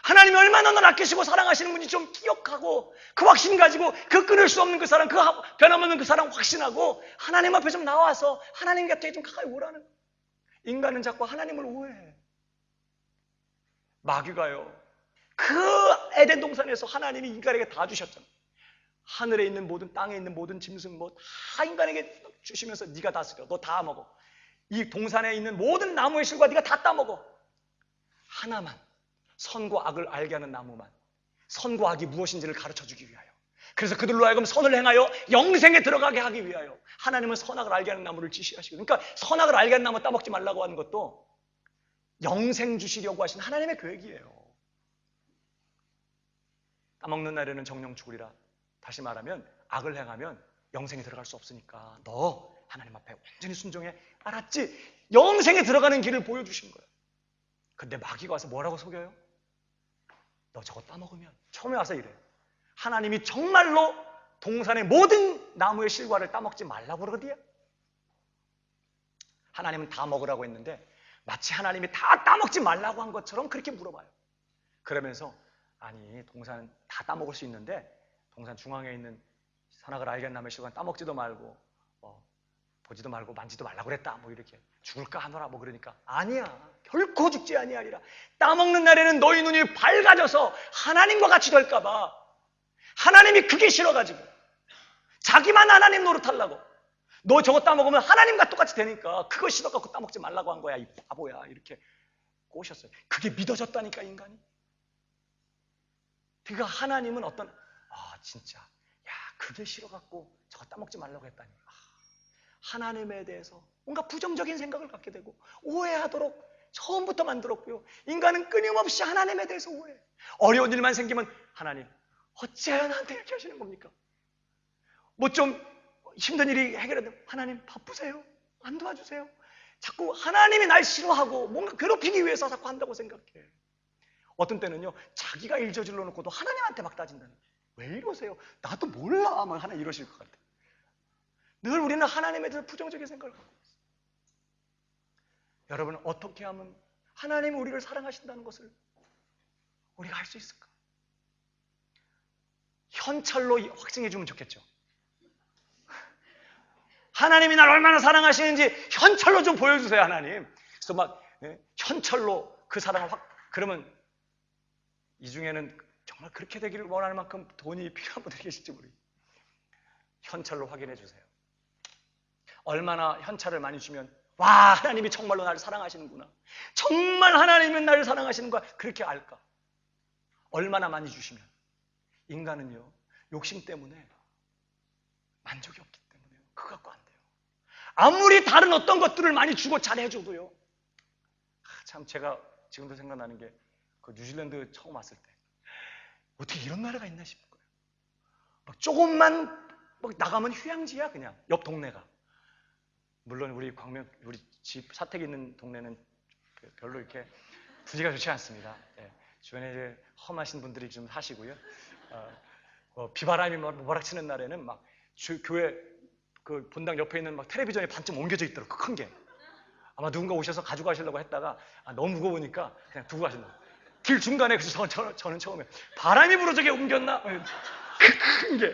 하나님이 얼마나 널 아끼시고 사랑하시는 분인지 좀 기억하고 그 확신 가지고 그 끊을 수 없는 그 사랑, 그 변함없는 그 사랑 확신하고 하나님 앞에 좀 나와서 하나님 곁에 좀 가까이 오라는 거예요. 인간은 자꾸 하나님을 오해해. 마귀가요, 그 에덴 동산에서 하나님이 인간에게 다 주셨잖아요. 하늘에 있는 모든, 땅에 있는 모든 짐승 다 인간에게 주시면서 네가 다스려, 너 다 먹어. 이 동산에 있는 모든 나무의 실과 네가 다 따먹어. 하나만, 선과 악을 알게 하는 나무만, 선과 악이 무엇인지를 가르쳐주기 위하여, 그래서 그들로 하여금 선을 행하여 영생에 들어가게 하기 위하여 하나님은 선악을 알게 하는 나무를 지시하시고, 그러니까 선악을 알게 하는 나무 따먹지 말라고 하는 것도 영생 주시려고 하신 하나님의 계획이에요. 따먹는 날에는 정령 죽으리라. 다시 말하면 악을 행하면 영생에 들어갈 수 없으니까 너 하나님 앞에 완전히 순종해. 알았지? 영생에 들어가는 길을 보여주신 거예요. 근데 마귀가 와서 뭐라고 속여요? 너 저거 따먹으면, 처음에 와서 이래. 하나님이 정말로 동산의 모든 나무의 실과를 따먹지 말라고 그러거든요. 하나님은 다 먹으라고 했는데 마치 하나님이 다 따먹지 말라고 한 것처럼 그렇게 물어봐요. 그러면서 아니, 동산 다 따먹을 수 있는데 동산 중앙에 있는 선악을 알게 나무의 실과는 따먹지도 말고 보지도 말고 만지도 말라고 그랬다. 뭐 이렇게 죽을까 하노라 뭐 그러니까 아니야. 결코 죽지 아니하리라. 따먹는 날에는 너희 눈이 밝아져서 하나님과 같이 될까 봐. 하나님이 그게 싫어가지고 자기만 하나님 노릇하려고. 너 저거 따먹으면 하나님과 똑같이 되니까 그거 싫어갖고 따먹지 말라고 한 거야. 이 바보야. 이렇게 꼬셨어요. 그게 믿어졌다니까 인간이. 그러니까 하나님은 어떤 진짜 야 그게 싫어갖고 저거 따먹지 말라고 했다니. 하나님에 대해서 뭔가 부정적인 생각을 갖게 되고 오해하도록 처음부터 만들었고요. 인간은 끊임없이 하나님에 대해서 오해해. 어려운 일만 생기면 하나님 어째야 나한테 이렇게 하시는 겁니까? 뭐 좀 힘든 일이 해결되면 하나님 바쁘세요? 안 도와주세요? 자꾸 하나님이 날 싫어하고 뭔가 괴롭히기 위해서 자꾸 한다고 생각해. 어떤 때는요 자기가 일 저질러 놓고도 하나님한테 막 따진다는 거예요. 왜 이러세요? 나도 몰라. 막 하나 이러실 것 같아. 늘 우리는 하나님에 대해서 부정적인 생각을 갖고 있어요. 여러분 어떻게 하면 하나님이 우리를 사랑하신다는 것을 우리가 알 수 있을까? 현찰로 확증해 주면 좋겠죠. 하나님이 나를 얼마나 사랑하시는지 현찰로 좀 보여주세요. 하나님. 그래서 막 현찰로 그 사랑을 그러면 이 중에는 정말 그렇게 되기를 원하는 만큼 돈이 필요한 분들이 계실지 모르겠어요. 현찰로 확인해 주세요. 얼마나 현찰을 많이 주면 와 하나님이 정말로 나를 사랑하시는구나. 정말 하나님은 나를 사랑하시는구나. 그렇게 알까? 얼마나 많이 주시면. 인간은요 욕심 때문에 만족이 없기 때문에 그거 갖고 안 돼요. 아무리 다른 어떤 것들을 많이 주고 잘해줘도요. 참 제가 지금도 생각나는 게 그 뉴질랜드 처음 왔을 때 어떻게 이런 나라가 있나 싶은 거예요. 막 조금만 막 나가면 휴양지야 그냥 옆 동네가. 물론 우리 집 사택 있는 동네는 별로 이렇게 부지가 좋지 않습니다. 예, 주변에 이제 험하신 분들이 좀 사시고요. 비바람이 몰아치는 날에는 막 교회 그 본당 옆에 있는 막 텔레비전이 반쯤 옮겨져 있더라고. 큰 게. 아마 누군가 오셔서 가져가시려고 했다가 너무 무거우니까 그냥 두고 가신다고. 길 중간에 그래서 저는 처음에 바람이 불어 저게 옮겼나? 큰 게.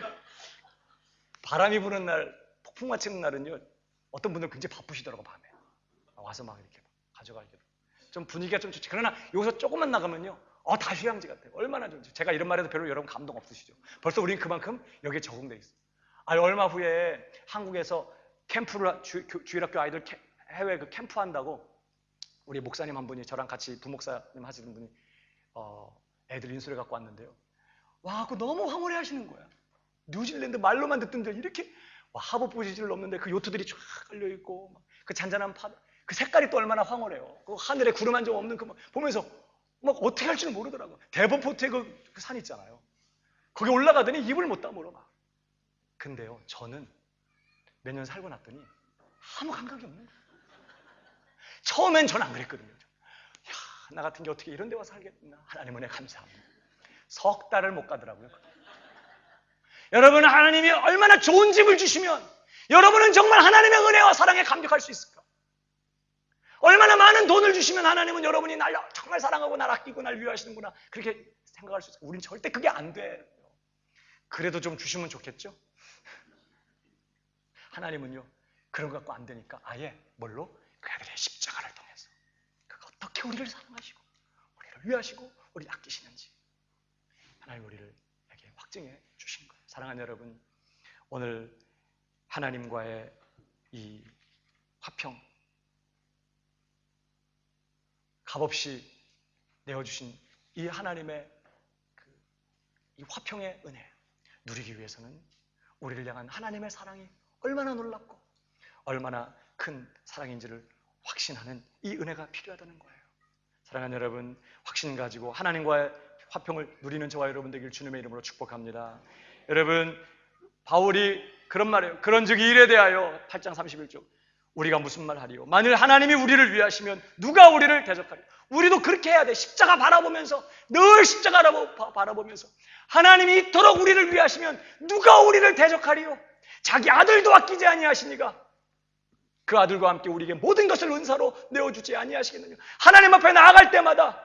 바람이 부는 날, 폭풍 맞히는 날은요. 어떤 분들은 굉장히 바쁘시더라고 밤에. 와서 막 이렇게 가져가기도. 좀 분위기가 좀 좋지. 그러나 여기서 조금만 나가면요. 다 휴양지 같아요. 얼마나 좋지. 제가 이런 말해도 별로 여러분 감동 없으시죠. 벌써 우린 그만큼 여기에 적응돼 있어요. 얼마 후에 한국에서 캠프를 주일학교 아이들 해외 그 캠프 한다고 우리 목사님 한 분이 저랑 같이 부목사님 하시는 분이 애들 인수를 갖고 왔는데요. 와, 그거 너무 황홀해 하시는 거야. 뉴질랜드 말로만 듣던데 이렇게 하부 부지지를 넘는데 그 요트들이 쫙 깔려 있고 그 잔잔한 바다, 그 색깔이 또 얼마나 황홀해요. 그 하늘에 구름 한 점 없는 그 보면서 막 어떻게 할지는 모르더라고. 데버포트의 그 산 있잖아요. 거기 올라가더니 입을 못 다물어 막. 근데요, 저는 몇 년 살고 났더니 아무 감각이 없는 거예요. 처음엔 전 안 그랬거든요. 야, 나 같은 게 어떻게 이런 데 와서 살겠나. 하나님 은혜 감사합니다. 석 달을 못 가더라고요. 여러분, 하나님이 얼마나 좋은 집을 주시면 여러분은 정말 하나님의 은혜와 사랑에 감격할 수 있을까? 얼마나 많은 돈을 주시면 하나님은 여러분이 날 정말 사랑하고 날 아끼고 날 위하시는구나 그렇게 생각할 수 있을까? 우린 절대 그게 안 돼요. 그래도 좀 주시면 좋겠죠? 하나님은요 그런 거 갖고 안 되니까 아예 뭘로? 그 아들의 십자가를 통해서 그가 어떻게 우리를 사랑하시고 우리를 위하시고 우리를 아끼시는지 하나님 우리를 이렇게 확증해 주신 거예요. 사랑하는 여러분, 오늘 하나님과의 이 화평, 값없이 내어주신 이 하나님의 이 화평의 은혜 누리기 위해서는 우리를 향한 하나님의 사랑이 얼마나 놀랍고 얼마나 큰 사랑인지를 확신하는 이 은혜가 필요하다는 거예요. 사랑하는 여러분, 확신 가지고 하나님과의 화평을 누리는 저와 여러분 되길 주님의 이름으로 축복합니다. 여러분, 바울이 그런 말이에요. 그런즉 이 일에 대하여 8장 31절 우리가 무슨 말 하리요? 만일 하나님이 우리를 위하시면 누가 우리를 대적하리요? 우리도 그렇게 해야 돼. 십자가 바라보면서, 늘 십자가 바라보면서 하나님이 이토록 우리를 위하시면 누가 우리를 대적하리요? 자기 아들도 아끼지 아니하시니가 그 아들과 함께 우리에게 모든 것을 은사로 내어주지 아니하시겠느냐. 하나님 앞에 나아갈 때마다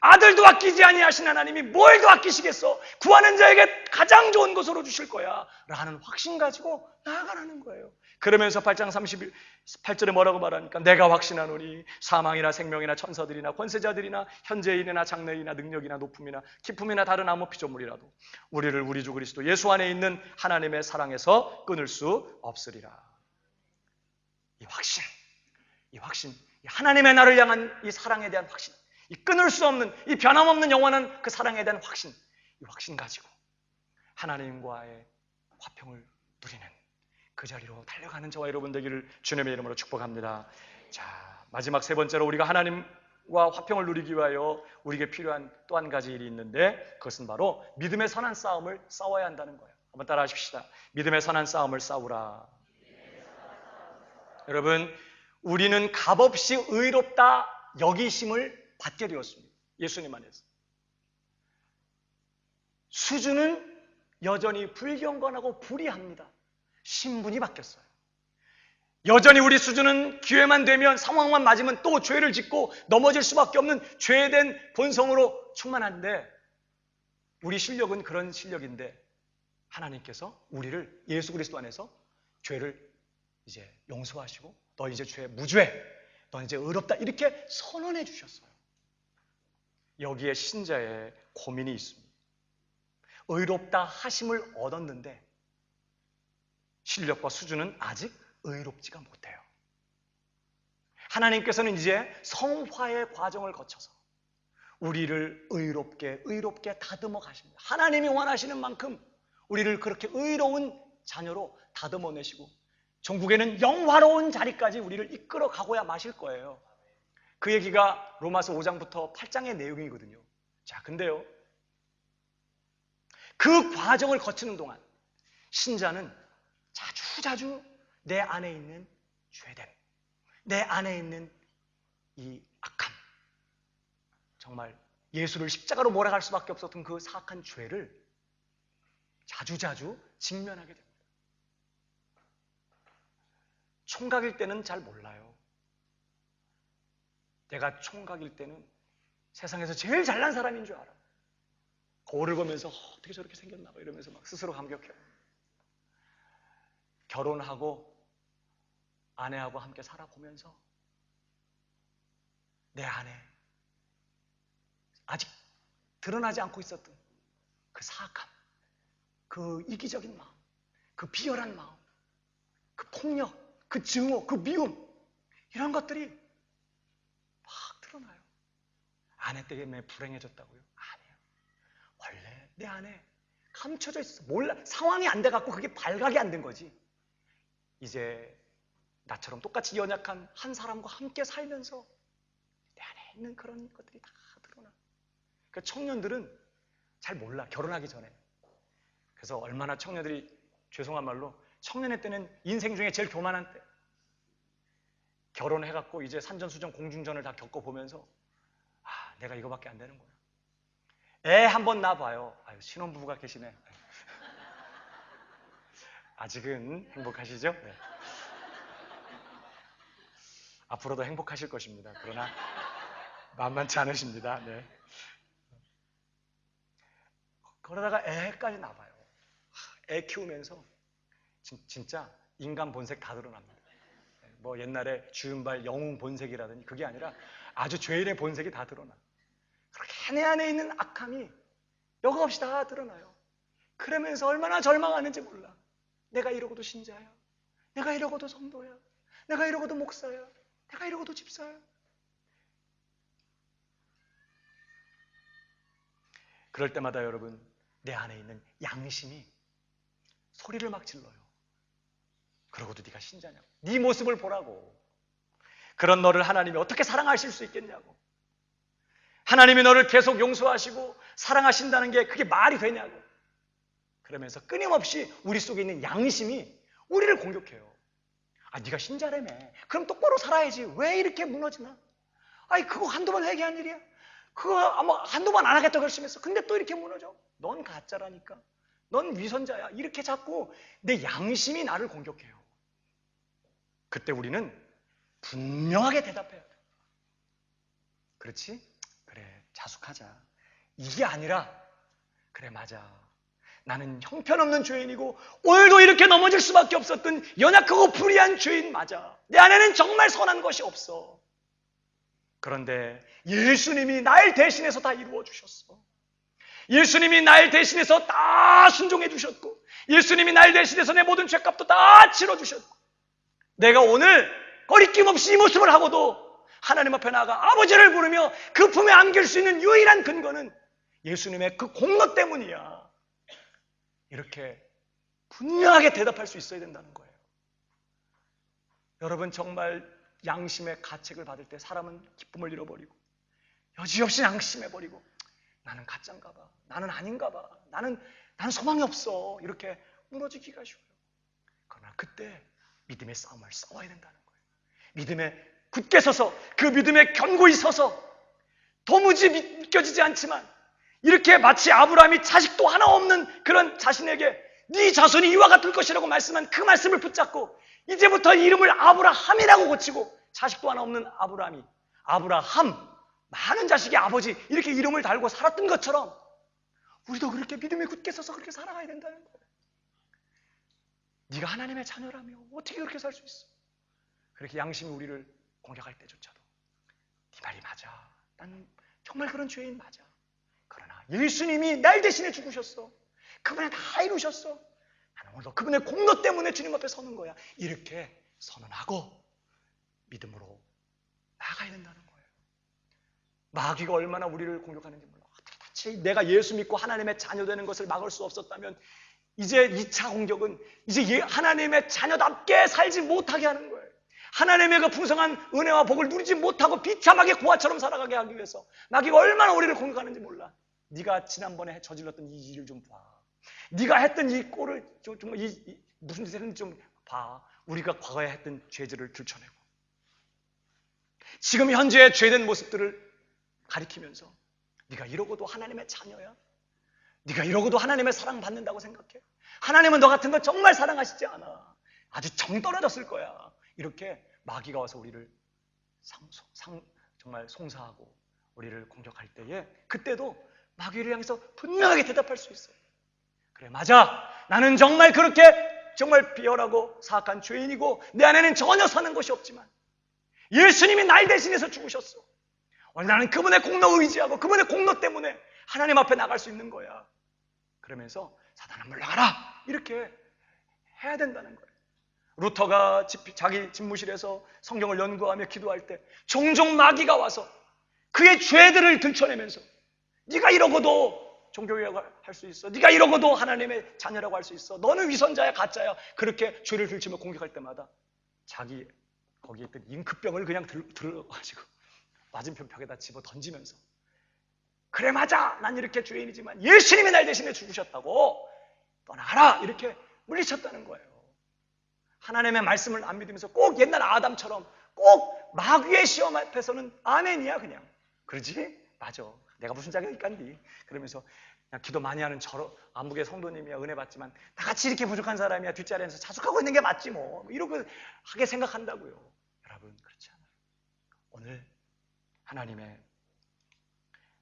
아들도 아끼지 아니하신 하나님이 뭘 더 아끼시겠어? 구하는 자에게 가장 좋은 것으로 주실 거야 라는 확신 가지고 나아가라는 거예요. 그러면서 8장 38절에 뭐라고 말하니까 내가 확신하노니 사망이나 생명이나 천사들이나 권세자들이나 현재인이나 장래이나 능력이나 높음이나 깊음이나 다른 아무 피조물이라도 우리를 우리 주 그리스도 예수 안에 있는 하나님의 사랑에서 끊을 수 없으리라. 이 확신, 이 하나님의 나를 향한 이 사랑에 대한 확신, 이 끊을 수 없는, 이 변함없는 영원한 그 사랑에 대한 확신, 이 확신 가지고 하나님과의 화평을 누리는 그 자리로 달려가는 저와 여러분 되기를 주님의 이름으로 축복합니다. 자, 마지막 세 번째로 우리가 하나님과 화평을 누리기 위하여 우리에게 필요한 또 한 가지 일이 있는데 그것은 바로 믿음의 선한 싸움을 싸워야 한다는 거예요. 한번 따라 하십시다. 믿음의 선한 싸움을 싸우라. 여러분, 우리는 값없이 의롭다 여기심을 받게 되었습니다. 예수님 안에서. 수준은 여전히 불경건하고 불의합니다. 신분이 바뀌었어요. 여전히 우리 수준은 기회만 되면 상황만 맞으면 또 죄를 짓고 넘어질 수밖에 없는 죄된 본성으로 충만한데 우리 실력은 그런 실력인데 하나님께서 우리를 예수 그리스도 안에서 죄를 이제 용서하시고 너 이제 죄 무죄, 너 이제 의롭다 이렇게 선언해 주셨어요. 여기에 신자의 고민이 있습니다. 의롭다 하심을 얻었는데 실력과 수준은 아직 의롭지가 못해요. 하나님께서는 이제 성화의 과정을 거쳐서 우리를 의롭게 다듬어 가십니다. 하나님이 원하시는 만큼 우리를 그렇게 의로운 자녀로 다듬어 내시고 전국에는 영화로운 자리까지 우리를 이끌어 가고야 마실 거예요. 그 얘기가 로마서 5장부터 8장의 내용이거든요. 자, 근데요. 그 과정을 거치는 동안 신자는 자주 내 안에 있는 죄됨, 내 안에 있는 이 악함, 정말 예수를 십자가로 몰아갈 수밖에 없었던 그 사악한 죄를 자주 직면하게 됩니다. 총각일 때는 잘 몰라요. 내가 총각일 때는 세상에서 제일 잘난 사람인 줄 알아. 거울을 보면서 어떻게 저렇게 생겼나 봐 이러면서 막 스스로 감격해요. 결혼하고 아내하고 함께 살아보면서 내 안에 아직 드러나지 않고 있었던 그 사악함, 그 이기적인 마음, 그 비열한 마음, 그 폭력, 그 증오, 그 미움 이런 것들이 막 드러나요. 아내 때문에 불행해졌다고요? 아니에요. 원래 내 안에 감춰져 있어. 몰라. 상황이 안 돼갖고 그게 발각이 안 된 거지. 이제 나처럼 똑같이 연약한 한 사람과 함께 살면서 내 안에 있는 그런 것들이 다 드러나. 그러니까 청년들은 잘 몰라. 결혼하기 전에. 그래서 얼마나 청년들이 죄송한 말로 청년의 때는 인생 중에 제일 교만한 때. 결혼해갖고 이제 산전수전 공중전을 다 겪어보면서 내가 이거밖에 안 되는 거야. 애 한번 낳아봐요. 신혼부부가 계시네. 아직은 행복하시죠? 네. 앞으로도 행복하실 것입니다. 그러나 만만치 않으십니다. 네. 그러다가 애까지 낳아봐요. 애 키우면서 진짜 인간 본색 다 드러납니다. 뭐 옛날에 주윤발 영웅 본색이라더니 그게 아니라 아주 죄인의 본색이 다 드러나. 그렇게 내 안에 있는 악함이 여과 없이 다 드러나요. 그러면서 얼마나 절망하는지 몰라. 내가 이러고도 신자야. 내가 이러고도 성도야. 내가 이러고도 목사야. 내가 이러고도 집사야. 그럴 때마다 여러분 내 안에 있는 양심이 소리를 막 질러요. 그러고도 네가 신자냐고. 네 모습을 보라고. 그런 너를 하나님이 어떻게 사랑하실 수 있겠냐고. 하나님이 너를 계속 용서하시고 사랑하신다는 게 그게 말이 되냐고. 그러면서 끊임없이 우리 속에 있는 양심이 우리를 공격해요. 아, 네가 신자라며. 그럼 똑바로 살아야지. 왜 이렇게 무너지나? 아니, 그거 한두 번 회개한 일이야. 그거 아마 한두 번 안 하겠다고 결심했어. 근데 또 이렇게 무너져. 넌 가짜라니까. 넌 위선자야. 이렇게 자꾸 내 양심이 나를 공격해요. 그때 우리는 분명하게 대답해야 돼. 그렇지? 그래, 자숙하자. 이게 아니라, 그래, 맞아. 나는 형편없는 죄인이고 오늘도 이렇게 넘어질 수밖에 없었던 연약하고 불의한 죄인 맞아. 내 안에는 정말 선한 것이 없어. 그런데 예수님이 날 대신해서 다 이루어 주셨어. 예수님이 날 대신해서 다 순종해 주셨고, 예수님이 날 대신해서 내 모든 죄값도 다 치러 주셨고, 내가 오늘 거리낌 없이 이 모습을 하고도 하나님 앞에 나아가 아버지를 부르며 그 품에 안길 수 있는 유일한 근거는 예수님의 그 공로 때문이야. 이렇게 분명하게 대답할 수 있어야 된다는 거예요. 여러분, 정말 양심의 가책을 받을 때 사람은 기쁨을 잃어버리고 여지없이 양심해버리고 나는 가짜인가 봐, 나는 아닌가 봐, 나는 소망이 없어, 이렇게 무너지기가 쉬워요. 그러나 그때 믿음의 싸움을 싸워야 된다는 거예요. 믿음에 굳게 서서 그 믿음에 견고히 서서 도무지 믿겨지지 않지만 이렇게 마치 아브라함이 자식도 하나 없는 그런 자신에게 네 자손이 이와 같을 것이라고 말씀한 그 말씀을 붙잡고 이제부터 이름을 아브라함이라고 고치고 자식도 하나 없는 아브라함이 아브라함, 많은 자식의 아버지, 이렇게 이름을 달고 살았던 것처럼 우리도 그렇게 믿음에 굳게 서서 그렇게 살아가야 된다는 거예요. 네가 하나님의 자녀라며 어떻게 그렇게 살 수 있어? 그렇게 양심이 우리를 공격할 때조차도 네 말이 맞아, 난 정말 그런 죄인 맞아. 그러나 예수님이 날 대신에 죽으셨어. 그분이 다 이루셨어. 나는 오늘도 그분의 공로 때문에 주님 앞에 서는 거야. 이렇게 선언하고 믿음으로 나아가야 된다는 거예요. 마귀가 얼마나 우리를 공격하는지 몰라. 내가 예수 믿고 하나님의 자녀 되는 것을 막을 수 없었다면 이제 2차 공격은 이제 하나님의 자녀답게 살지 못하게 하는 거예요. 하나님의 그 풍성한 은혜와 복을 누리지 못하고 비참하게 고아처럼 살아가게 하기 위해서 마귀가 얼마나 우리를 공격하는지 몰라. 네가 지난번에 저질렀던 이 일을 좀 봐. 네가 했던 이 꼴을 정말 무슨 짓을 했는지 좀 봐. 우리가 과거에 했던 죄들을 들춰내고 지금 현재의 죄된 모습들을 가리키면서 네가 이러고도 하나님의 자녀야? 네가 이러고도 하나님의 사랑받는다고 생각해? 하나님은 너 같은 거 정말 사랑하시지 않아. 아주 정 떨어졌을 거야. 이렇게 마귀가 와서 우리를 정말 송사하고 우리를 공격할 때에 그때도 마귀를 향해서 분명하게 대답할 수 있어요. 그래, 맞아. 나는 정말 그렇게 정말 비열하고 사악한 죄인이고 내 안에는 전혀 사는 것이 없지만 예수님이 날 대신해서 죽으셨어. 오늘 나는 그분의 공로 의지하고 그분의 공로 때문에 하나님 앞에 나갈 수 있는 거야. 그러면서 사단아 물러가라, 이렇게 해야 된다는 거예요. 루터가 자기 집무실에서 성경을 연구하며 기도할 때 종종 마귀가 와서 그의 죄들을 들춰내면서 네가 이러고도 종교개혁을 할 수 있어, 네가 이러고도 하나님의 자녀라고 할 수 있어, 너는 위선자야, 가짜야, 그렇게 죄를 들추며 공격할 때마다 자기 거기에 있던 잉크병을 그냥 들어가지고 맞은편 벽에다 집어 던지면서 그래, 맞아, 난 이렇게 죄인이지만 예수님이 날 대신에 죽으셨다고 떠나가라, 이렇게 물리쳤다는 거예요. 하나님의 말씀을 안 믿으면서 꼭 옛날 아담처럼 꼭 마귀의 시험 앞에서는 아멘이야 그냥. 그러지? 맞아, 내가 무슨 자격이 있간디? 그러면서 그냥 기도 많이 하는 암묵의 성도님이야, 은혜 받지만 나같이 이렇게 부족한 사람이야 뒷자리에서 자숙하고 있는 게 맞지 뭐, 이러고 하게 생각한다고요. 여러분, 그렇지 않아요. 오늘 하나님의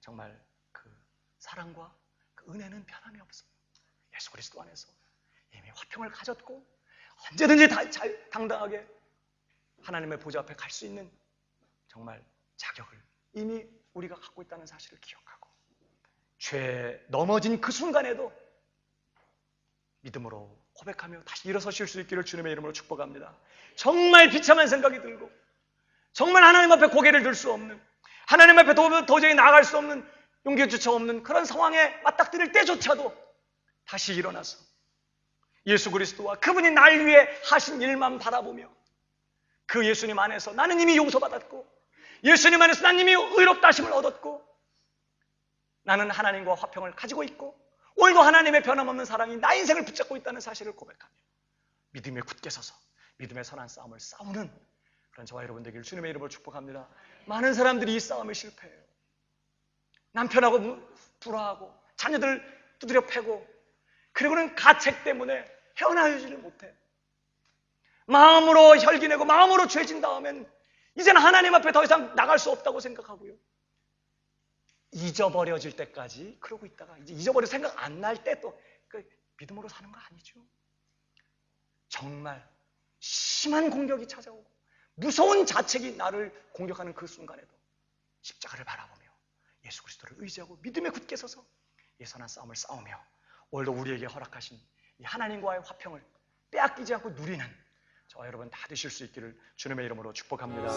정말 그 사랑과 그 은혜는 변함이 없어요. 예수 그리스도 안에서 이미 화평을 가졌고 언제든지 당당하게 하나님의 보좌 앞에 갈 수 있는 정말 자격을 이미 우리가 갖고 있다는 사실을 기억하고 죄에 넘어진 그 순간에도 믿음으로 고백하며 다시 일어서실 수 있기를 주님의 이름으로 축복합니다. 정말 비참한 생각이 들고 정말 하나님 앞에 고개를 들 수 없는, 하나님 앞에 도저히 나아갈 수 없는, 용기조차 없는 그런 상황에 맞닥뜨릴 때조차도 다시 일어나서 예수 그리스도와 그분이 날 위해 하신 일만 바라보며 그 예수님 안에서 나는 이미 용서받았고 예수님 안에서 나는 이미 의롭다 하심을 얻었고 나는 하나님과 화평을 가지고 있고 오늘도 하나님의 변함없는 사랑이 나의 인생을 붙잡고 있다는 사실을 고백하며 믿음에 굳게 서서 믿음의 선한 싸움을 싸우는 그런 저와 여러분 되기를 주님의 이름으로 축복합니다. 많은 사람들이 이 싸움에 실패해요. 남편하고 불화하고 자녀들 두드려 패고 그리고는 가책 때문에 헤어나오지를 못해. 마음으로 혈기내고 마음으로 죄진 다음엔 이제는 하나님 앞에 더 이상 나갈 수 없다고 생각하고요. 잊어버려질 때까지 그러고 있다가 이제 잊어버릴 생각 안 날 때 또 믿음으로 사는 거 아니죠. 정말 심한 공격이 찾아오고 무서운 자책이 나를 공격하는 그 순간에도 십자가를 바라보며 예수 그리스도를 의지하고 믿음에 굳게 서서 이 선한 싸움을 싸우며 오늘도 우리에게 허락하신 이 하나님과의 화평을 빼앗기지 않고 누리는 저와 여러분 다 되실 수 있기를 주님의 이름으로 축복합니다.